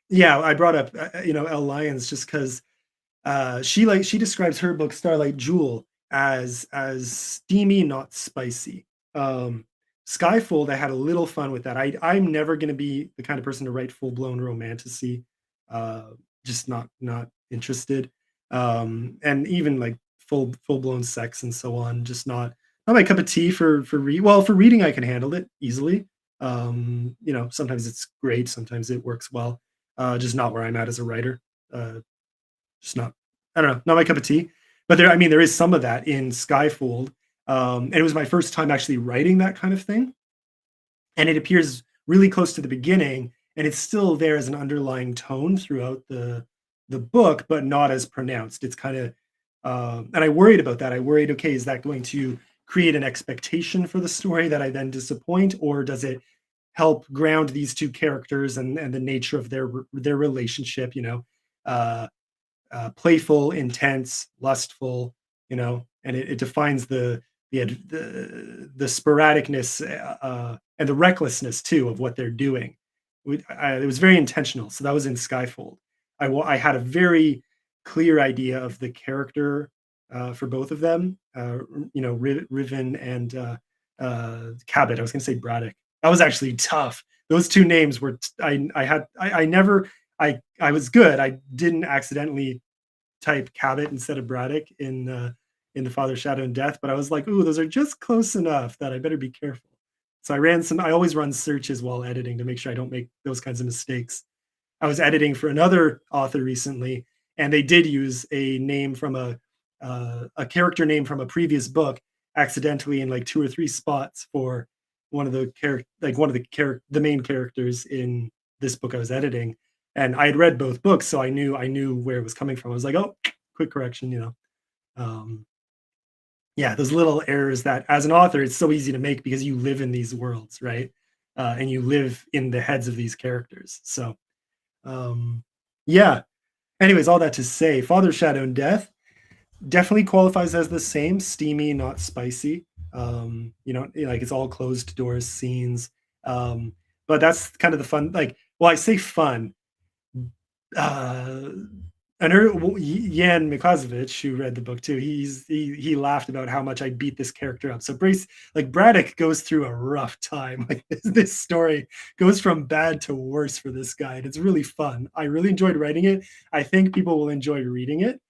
yeah, I brought up, Elle Lyons just because she describes her book Starlight Jewel as steamy, not spicy. Um, Skyfold, I had a little fun with that. I'm never going to be the kind of person to write full blown romantasy. Uh, just not interested. And even like full blown sex and so on. Just not my cup of tea for reading. I can handle it easily. Sometimes it's great, sometimes it works well. Just not where I'm at as a writer. Uh, just not I don't know, not my cup of tea. But there is some of that in Skyfold. And it was my first time actually writing that kind of thing. And it appears really close to the beginning, and it's still there as an underlying tone throughout the book, but not as pronounced. It's kind of and I worried about that. I worried, okay, is that going to create an expectation for the story that I then disappoint, or does it help ground these two characters and the nature of their relationship? Uh, playful, intense, lustful, and it defines the sporadicness and the recklessness too of what they're doing. It was very intentional. So that was in Skyfold. I had a very clear idea of the character for both of them. Riven and Cabot. I was going to say Braddock. That was actually tough. Those two names were. I had. I never. I was good. I didn't accidentally type Cabot instead of Braddock in the Father Shadow and Death, but I was like, ooh, those are just close enough that I better be careful. So I always run searches while editing to make sure I don't make those kinds of mistakes. I was editing for another author recently, and they did use a character name from a previous book accidentally in like two or three spots for the main characters in this book I was editing. And I had read both books, so I knew where it was coming from. I was like, oh, quick correction. Um, yeah, those little errors that as an author it's so easy to make because you live in these worlds, right? And you live in the heads of these characters. So um, yeah. Anyways, all that to say, Father Shadow and Death definitely qualifies as the same, steamy, not spicy. Like it's all closed doors scenes. But that's kind of the fun. Like, well, I say fun. Uh, Jan Mikozovic, who read the book too, he laughed about how much I beat this character up. So Brace, like Braddock, goes through a rough time. Like this story goes from bad to worse for this guy, and it's really fun. I really enjoyed writing it. I think people will enjoy reading it.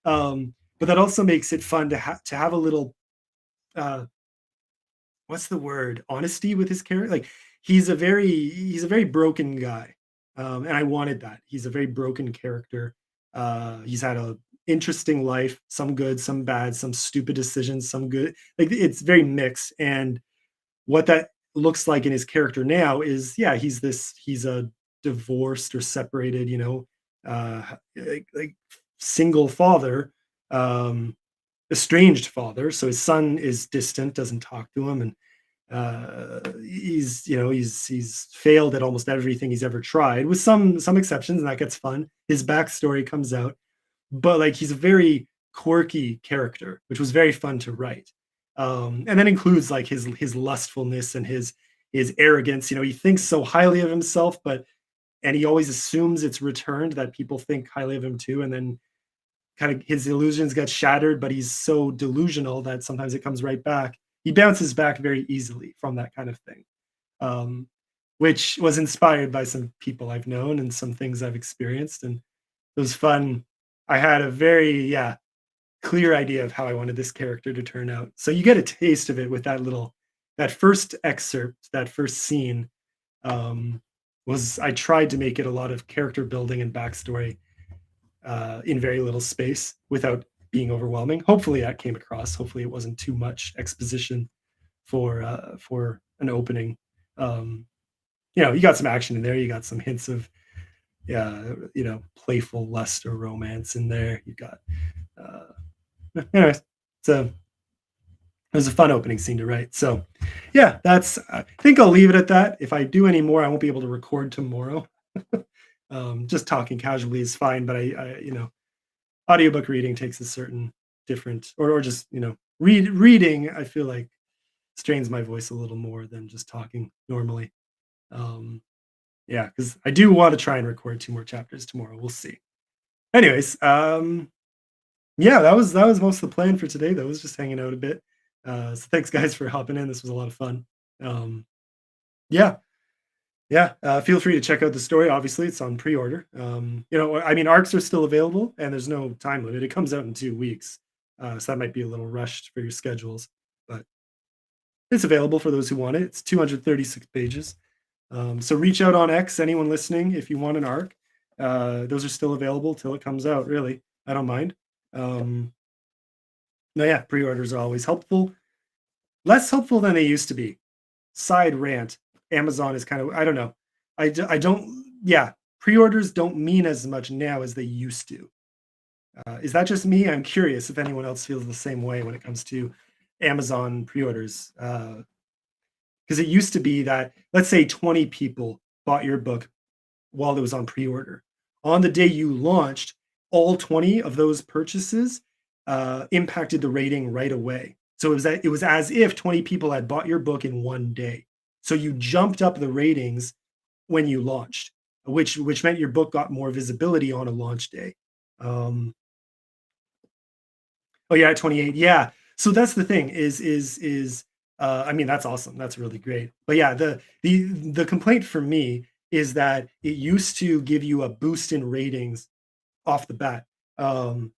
But that also makes it fun to have a little uh, what's the word, honesty with his character. Like he's a very broken guy, and I wanted that. He's a very broken character. He's had a interesting life, some good, some bad, some stupid decisions, some good. Like it's very mixed. And what that looks like in his character now is, yeah, he's a divorced or separated, like single father, um, estranged father. So his son is distant, doesn't talk to him, and he's failed at almost everything he's ever tried, with some exceptions, and that gets fun. His backstory comes out, but like he's a very quirky character, which was very fun to write. And that includes like his lustfulness and his arrogance. You know, he thinks so highly of himself, but and he always assumes it's returned that people think highly of him too, and then kind of his illusions get shattered, but he's so delusional that sometimes it comes right back. He bounces back very easily from that kind of thing, um, which was inspired by some people I've known and some things I've experienced, and it was fun. I had a very clear idea of how I wanted this character to turn out. So you get a taste of it with that first excerpt, that first scene. Um, was I tried to make it a lot of character building and backstory in very little space without being overwhelming. Hopefully that came across. Hopefully it wasn't too much exposition for an opening. Um, you know, you got some action in there. You got some hints of playful lust or romance in there. You got anyways. So it was a fun opening scene to write. So yeah, that's I think I'll leave it at that. If I do any more, I won't be able to record tomorrow. Just talking casually is fine, but audiobook reading takes a certain different or just reading I feel like strains my voice a little more than just talking normally. um yeah, because I do want to try and record two more chapters tomorrow. We'll see. Anyways, yeah, that was most of the plan for today. That was just hanging out a bit. So thanks guys for hopping in. This was a lot of fun. um yeah. Yeah, feel free to check out the story. Obviously, it's on pre-order. I mean, arcs are still available, and there's no time limit. It comes out in 2 weeks, so that might be a little rushed for your schedules, but it's available for those who want it. It's 236 pages. So reach out on X, anyone listening, if you want an arc. Those are still available till it comes out. Really, I don't mind. Um, no, yeah, pre-orders are always helpful. Less helpful than they used to be. Side rant. Amazon is kind of I don't know. I don't yeah, pre-orders don't mean as much now as they used to. Is that just me? I'm curious if anyone else feels the same way when it comes to Amazon pre-orders. Because it used to be that let's say 20 people bought your book while it was on pre-order. On the day you launched, all 20 of those purchases impacted the rating right away. So it was as if 20 people had bought your book in one day. So you jumped up the ratings when you launched, which meant your book got more visibility on a launch day. Um, oh yeah, at 28. Yeah. So that's the thing I mean that's awesome. That's really great. But yeah, the complaint for me is that it used to give you a boost in ratings off the bat. Um,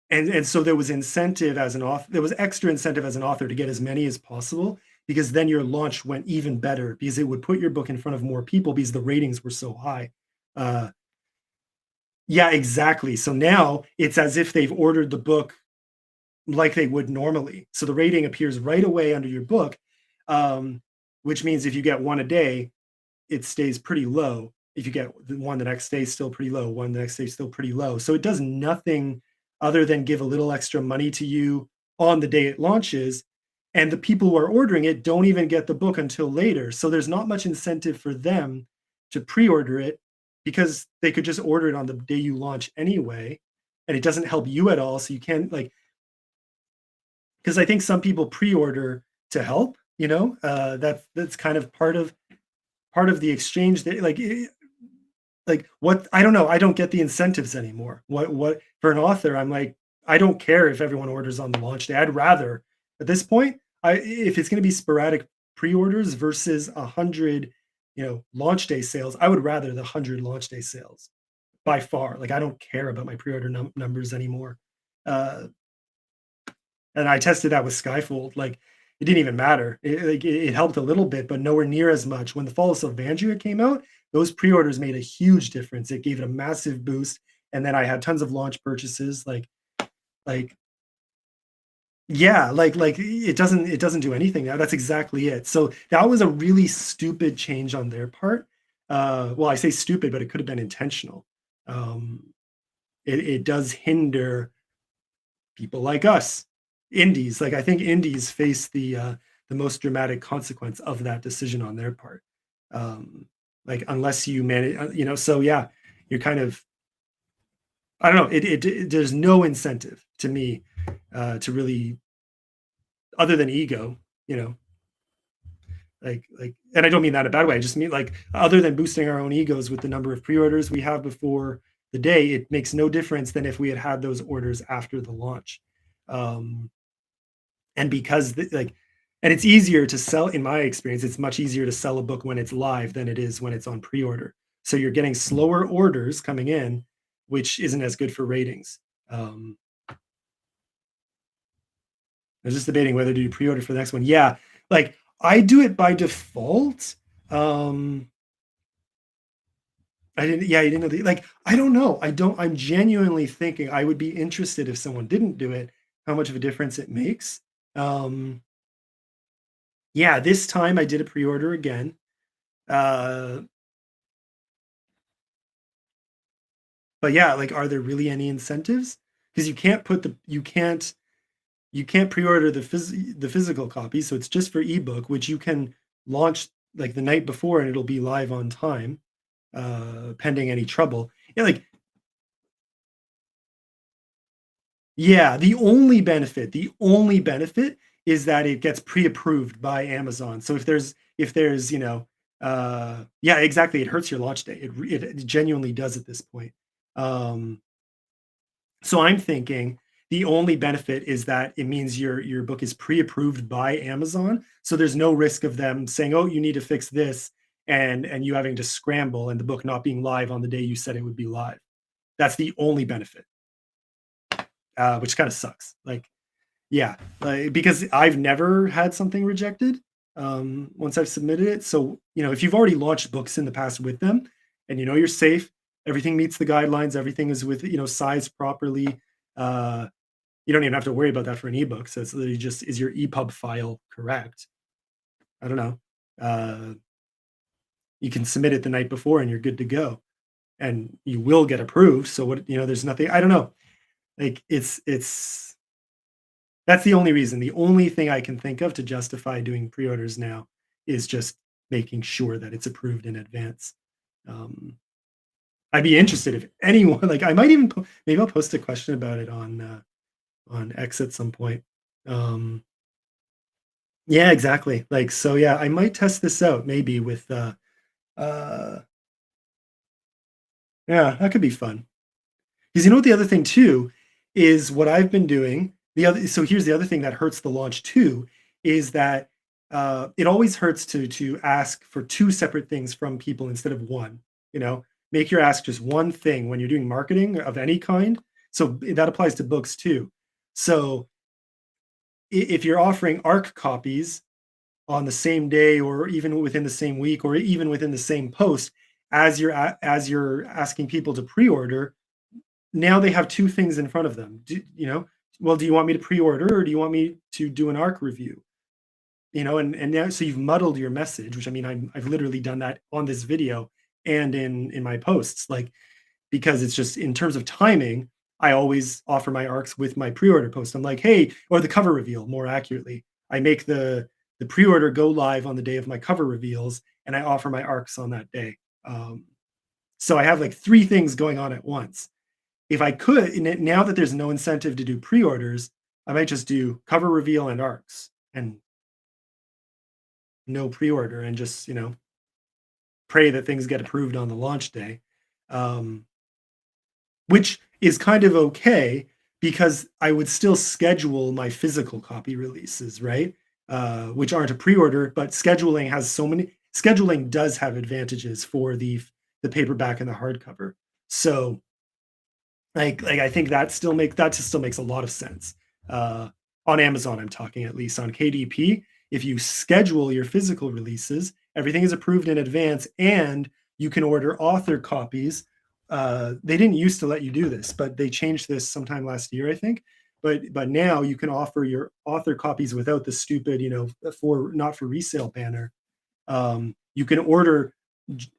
and so there was incentive as an author, there was extra incentive as an author to get as many as possible because then your launch went even better because it would put your book in front of more people because the ratings were so high. Uh, yeah, exactly. So now it's as if they've ordered the book like they would normally. So the rating appears right away under your book, um, which means if you get one a day, it stays pretty low. If you get one the next day, still pretty low. One the next day, still pretty low. So it does nothing other than give a little extra money to you on the day it launches. And the people who are ordering it don't even get the book until later. So there's not much incentive for them to pre order it because they could just order it on the day you launch anyway. And it doesn't help you at all. So you can't like, because I think some people pre order to help, that's kind of part of the exchange that like what I don't know, I don't get the incentives anymore. What for an author, I'm like, I don't care if everyone orders on the launch day. I'd rather at this point, I if it's going to be sporadic pre-orders versus 100, launch day sales, I would rather the 100 launch day sales by far. Like I don't care about my pre-order numbers anymore. Uh, and I tested that with Skyfold. Like it didn't even matter. It helped a little bit, but nowhere near as much. When the Fall of Sylvandria came out, those pre-orders made a huge difference. It gave it a massive boost, and then I had tons of launch purchases. Like yeah, like it doesn't do anything now. That's exactly it. So that was a really stupid change on their part. Well, I say stupid, but it could have been intentional. Um, it does hinder people like us, indies. Like I think indies face the most dramatic consequence of that decision on their part. Like unless you manage, So yeah, you're kind of I don't know. There's no incentive to me to really other than ego, you know, and I don't mean that in a bad way. I just mean like other than boosting our own egos with the number of pre-orders we have before the day, it makes no difference than if we had had those orders after the launch. Um, and because and it's easier to sell in my experience, it's much easier to sell a book when it's live than it is when it's on pre-order. So you're getting slower orders coming in, which isn't as good for ratings. Um, I was just debating whether to do pre-order for the next one. Yeah, like I do it by default. Um, I didn't. Yeah, you didn't know I don't know. I'm genuinely thinking I would be interested if someone didn't do it, how much of a difference it makes. Um, yeah, this time I did a pre-order again. Uh, but yeah, like, are there really any incentives? Because you can't pre-order the physical copy, so it's just for ebook, which you can launch like the night before and it'll be live on time, pending any trouble. Yeah, like yeah, the only benefit is that it gets pre-approved by Amazon. So if there's, yeah, exactly, it hurts your launch day. It genuinely does at this point. Um, so I'm thinking the only benefit is that it means your book is pre-approved by Amazon. So there's no risk of them saying, "Oh, you need to fix this," and you having to scramble and the book not being live on the day you said it would be live. That's the only benefit, which kind of sucks. Like, yeah, because I've never had something rejected once I've submitted it. So, if you've already launched books in the past with them and you're safe, everything meets the guidelines, everything is with, sized properly. Uh, you don't even have to worry about that for an ebook. So it's literally just, is your EPUB file correct? I don't know. Uh, you can submit it the night before and you're good to go and you will get approved. So there's nothing, I don't know. Like it's That's the only reason. The only thing I can think of to justify doing pre-orders now is just making sure that it's approved in advance. Um, I'd be interested if anyone like I might even maybe I'll post a question about it on X at some point. Um, yeah, exactly. Like so, yeah, I might test this out maybe with uh, yeah, that could be fun. Because you know what the other thing too is what I've been doing. Here's the other thing that hurts the launch too is that it always hurts to ask for two separate things from people instead of one. You know, make your ask just one thing when you're doing marketing of any kind. So that applies to books too. So if you're offering ARC copies on the same day or even within the same week or even within the same post as you're asking people to pre-order, now they have two things in front of them. Well, do you want me to pre-order or do you want me to do an ARC review? And now so you've muddled your message, which I mean I've literally done that on this video and in my posts, like because it's just in terms of timing, I always offer my ARCs with my pre-order post. I'm like, hey, or the cover reveal more accurately. I make the pre-order go live on the day of my cover reveals, and I offer my ARCs on that day. Um, so I have like three things going on at once. If I could, now that there's no incentive to do pre-orders, I might just do cover reveal and ARCs and no pre-order and just, pray that things get approved on the launch day. Um, which is kind of okay because I would still schedule my physical copy releases, right? Which aren't a pre-order, but scheduling does have advantages for the paperback and the hardcover. So I think that just still makes a lot of sense. On Amazon, I'm talking at least on KDP. If you schedule your physical releases, everything is approved in advance, and you can order author copies. They didn't used to let you do this, but they changed this sometime last year, I think. But now you can offer your author copies without the stupid, for not for resale banner. You can order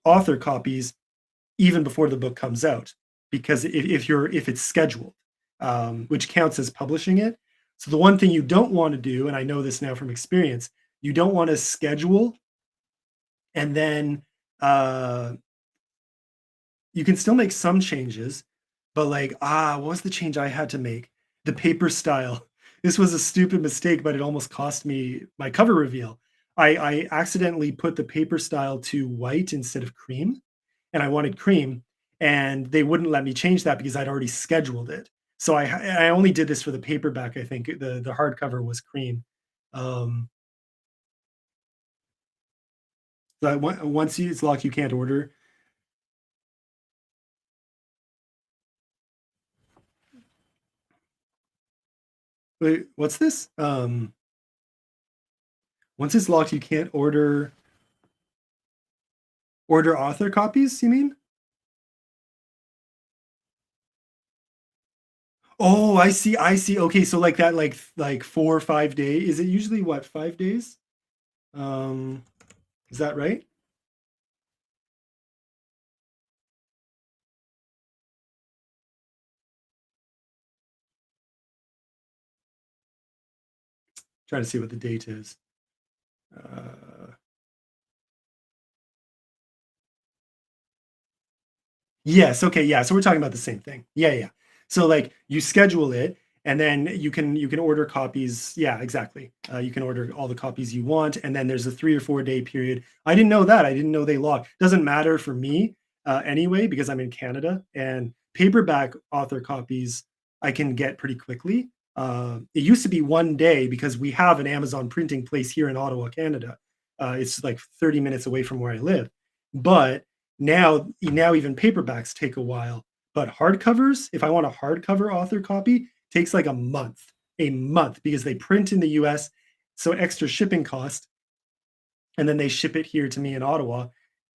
author copies even before the book comes out because if it's scheduled, which counts as publishing it. So the one thing you don't want to do, and I know this now from experience, you don't want to schedule and then uh, you can still make some changes, but like what was the change I had to make? The paper style. this was a stupid mistake, but it almost cost me my cover reveal. I accidentally put the paper style to white instead of cream, and I wanted cream, and they wouldn't let me change that because I'd already scheduled it. So I only did this for the paperback, I think. The hardcover was cream. Um, so once it's locked, you can't order. Wait, what's this? Once it's locked, you can't order author copies, you mean? Oh, I see, I see. Okay, so like that, like 4 or 5 days. Is it usually what, 5 days? Um, is that right? Trying to see what the date is. Uh, Yes, okay, yeah, so we're talking about the same thing. Yeah, yeah. So, like, you schedule it, and then you can order copies. Yeah, exactly. You can order all the copies you want, and then there's a 3 or 4 day period. I didn't know that. I didn't know they lock. Doesn't matter for me, anyway, because I'm in Canada, and paperback author copies I can get pretty quickly. It used to be 1 day because we have an Amazon printing place here in Ottawa, Canada. It's like 30 minutes away from where I live. But now even paperbacks take a while, but hardcovers, if I want a hardcover author copy, takes like a month because they print in the US, so extra shipping cost, and then they ship it here to me in Ottawa.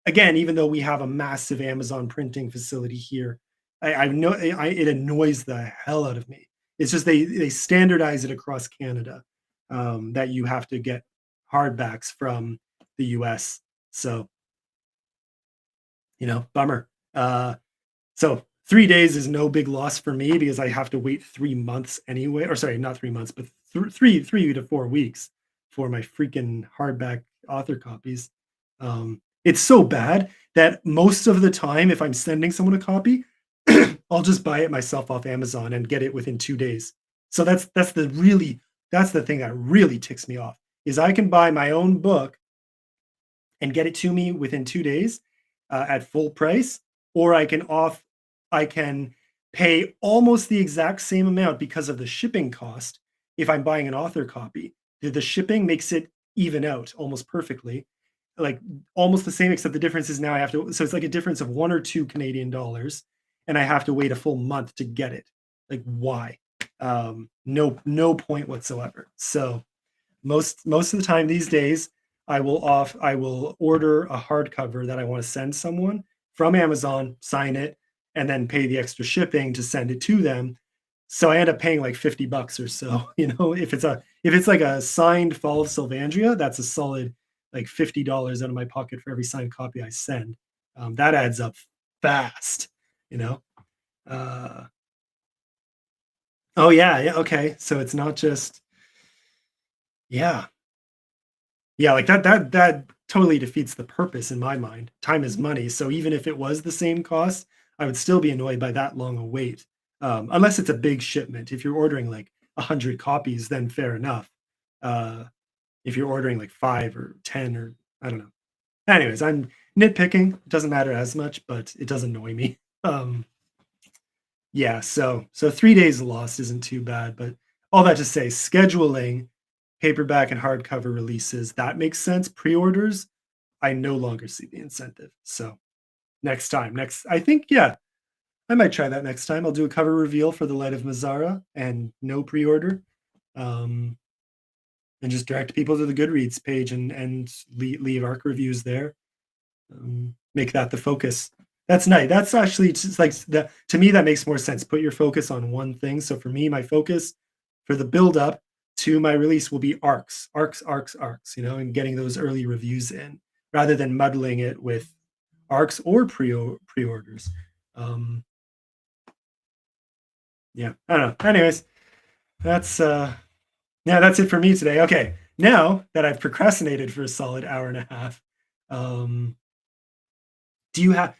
Again, even though we have a massive Amazon printing facility here, I know it annoys the hell out of me. It's just they standardize it across Canada, that you have to get hardbacks from the US. So, bummer. So 3 days is no big loss for me because I have to wait 3 months anyway. Or sorry, not 3 months, but 3 to 4 weeks for my freaking hardback author copies. It's so bad that most of the time, if I'm sending someone a copy, I'll just buy it myself off Amazon and get it within 2 days. So that's the thing that really ticks me off is I can buy my own book and get it to me within 2 days at full price, or I can pay almost the exact same amount because of the shipping cost if I'm buying an author copy. The shipping makes it even out almost perfectly, like almost the same, except the difference is now I have to. So it's like a difference of 1 or 2 Canadian dollars, and I have to wait a full month to get it. Like why? No point whatsoever. So most of the time these days I will order a hardcover that I want to send someone from Amazon, sign it, and then pay the extra shipping to send it to them. So I end up paying like $50 or so. If it's like a signed Fall of Sylvandria, that's a solid like $50 out of my pocket for every signed copy I send. That adds up fast, you know. Uh, oh yeah, yeah, okay. So it's not just yeah. Yeah, like that totally defeats the purpose in my mind. Time is money, so even if it was the same cost, I would still be annoyed by that long a wait. Unless it's a big shipment. If you're ordering like 100 copies, then fair enough. Uh, if you're ordering like 5 or 10 or I don't know. Anyways, I'm nitpicking. It doesn't matter as much, but it does annoy me. Um, yeah, so 3 days lost isn't too bad, but all that to say, scheduling paperback and hardcover releases, that makes sense. Pre-orders, I no longer see the incentive. So, next time, next I think, yeah, I might try that next time. I'll do a cover reveal for The Light of Mazara and no pre-order, um, and just direct people to the Goodreads page and leave ARC reviews there. Make that the focus. That's nice. That's actually just like the to me that makes more sense. Put your focus on one thing. So for me, my focus for the build up to my release will be arcs, arcs, arcs, arcs. And getting those early reviews in rather than muddling it with arcs or pre-orders. Um, yeah, I don't know. Anyways, that's yeah, that's it for me today. Okay, now that I've procrastinated for a solid hour and a half, um, do you have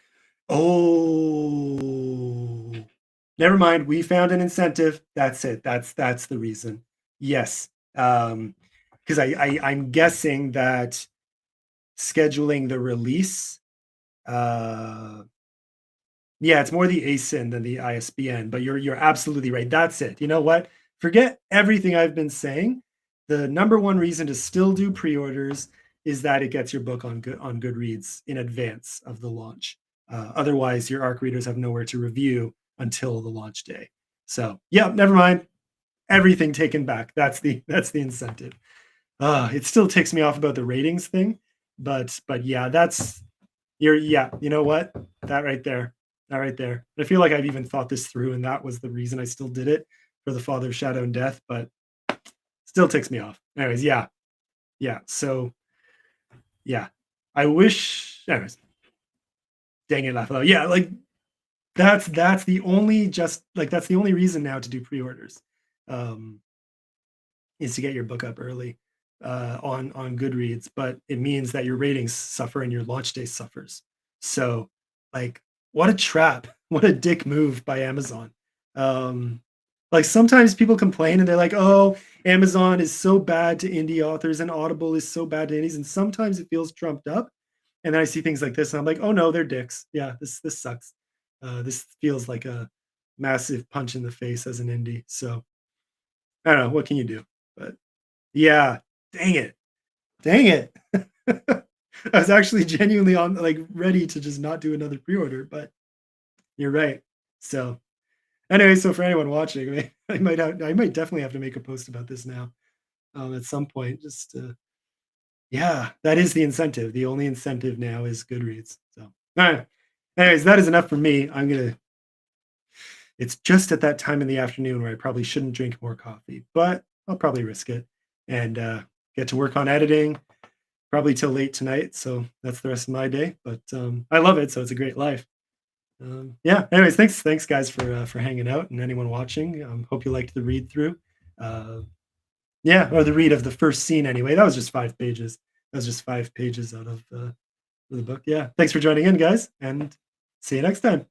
Oh, never mind. We found an incentive. That's it. That's the reason. Yes. 'Cause I'm guessing that scheduling the release, uh yeah, it's more the ASIN than the ISBN, but you're absolutely right. That's it. You know what? Forget everything I've been saying. The number one reason to still do pre-orders is that it gets your book on Goodreads in advance of the launch. Otherwise, your ARC readers have nowhere to review until the launch day. So, yeah, never mind. Everything taken back. That's the incentive. It still ticks me off about the ratings thing, but yeah, yeah, you know what? That right there. That right there. I feel like I've even thought this through, and that was the reason I still did it for the Father of Shadow and Death, but still ticks me off. Anyways, yeah. Yeah. So yeah. I wish anyways, dang it, laugh out. Yeah, like that's the only just like that's the only reason now to do pre-orders. Um is to get your book up early on Goodreads, but it means that your ratings suffer and your launch day suffers. So, like, what a trap! What a dick move by Amazon. Um, like sometimes people complain and they're like, "Oh, Amazon is so bad to indie authors and Audible is so bad to indies," and sometimes it feels trumped up. And then I see things like this, and I'm like, "Oh no, they're dicks. Yeah, this sucks. This feels like a massive punch in the face as an indie." So I don't know. What can you do? But yeah. Dang it. Dang it. I was actually genuinely on like ready to just not do another pre-order, but you're right. So anyway, so for anyone watching, I might definitely have to make a post about this now at some point. Just yeah, that is the incentive. The only incentive now is Goodreads. So all right. Anyways, that is enough for me. It's just at that time in the afternoon where I probably shouldn't drink more coffee, but I'll probably risk it and get to work on editing probably till late tonight. So that's the rest of my day. But I love it. So it's a great life. Yeah. Anyways, thanks guys for hanging out and anyone watching. Hope you liked the read through. Uh, yeah, or the read of the first scene anyway. That was just 5 pages. That was just 5 pages out of the book. Yeah. Thanks for joining in, guys, and see you next time.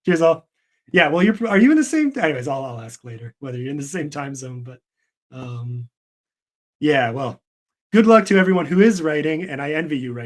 Cheers, all. Yeah. Well, are you in the same? Anyways, I'll ask later whether you're in the same time zone. But um, yeah. Well, good luck to everyone who is writing, and I envy you right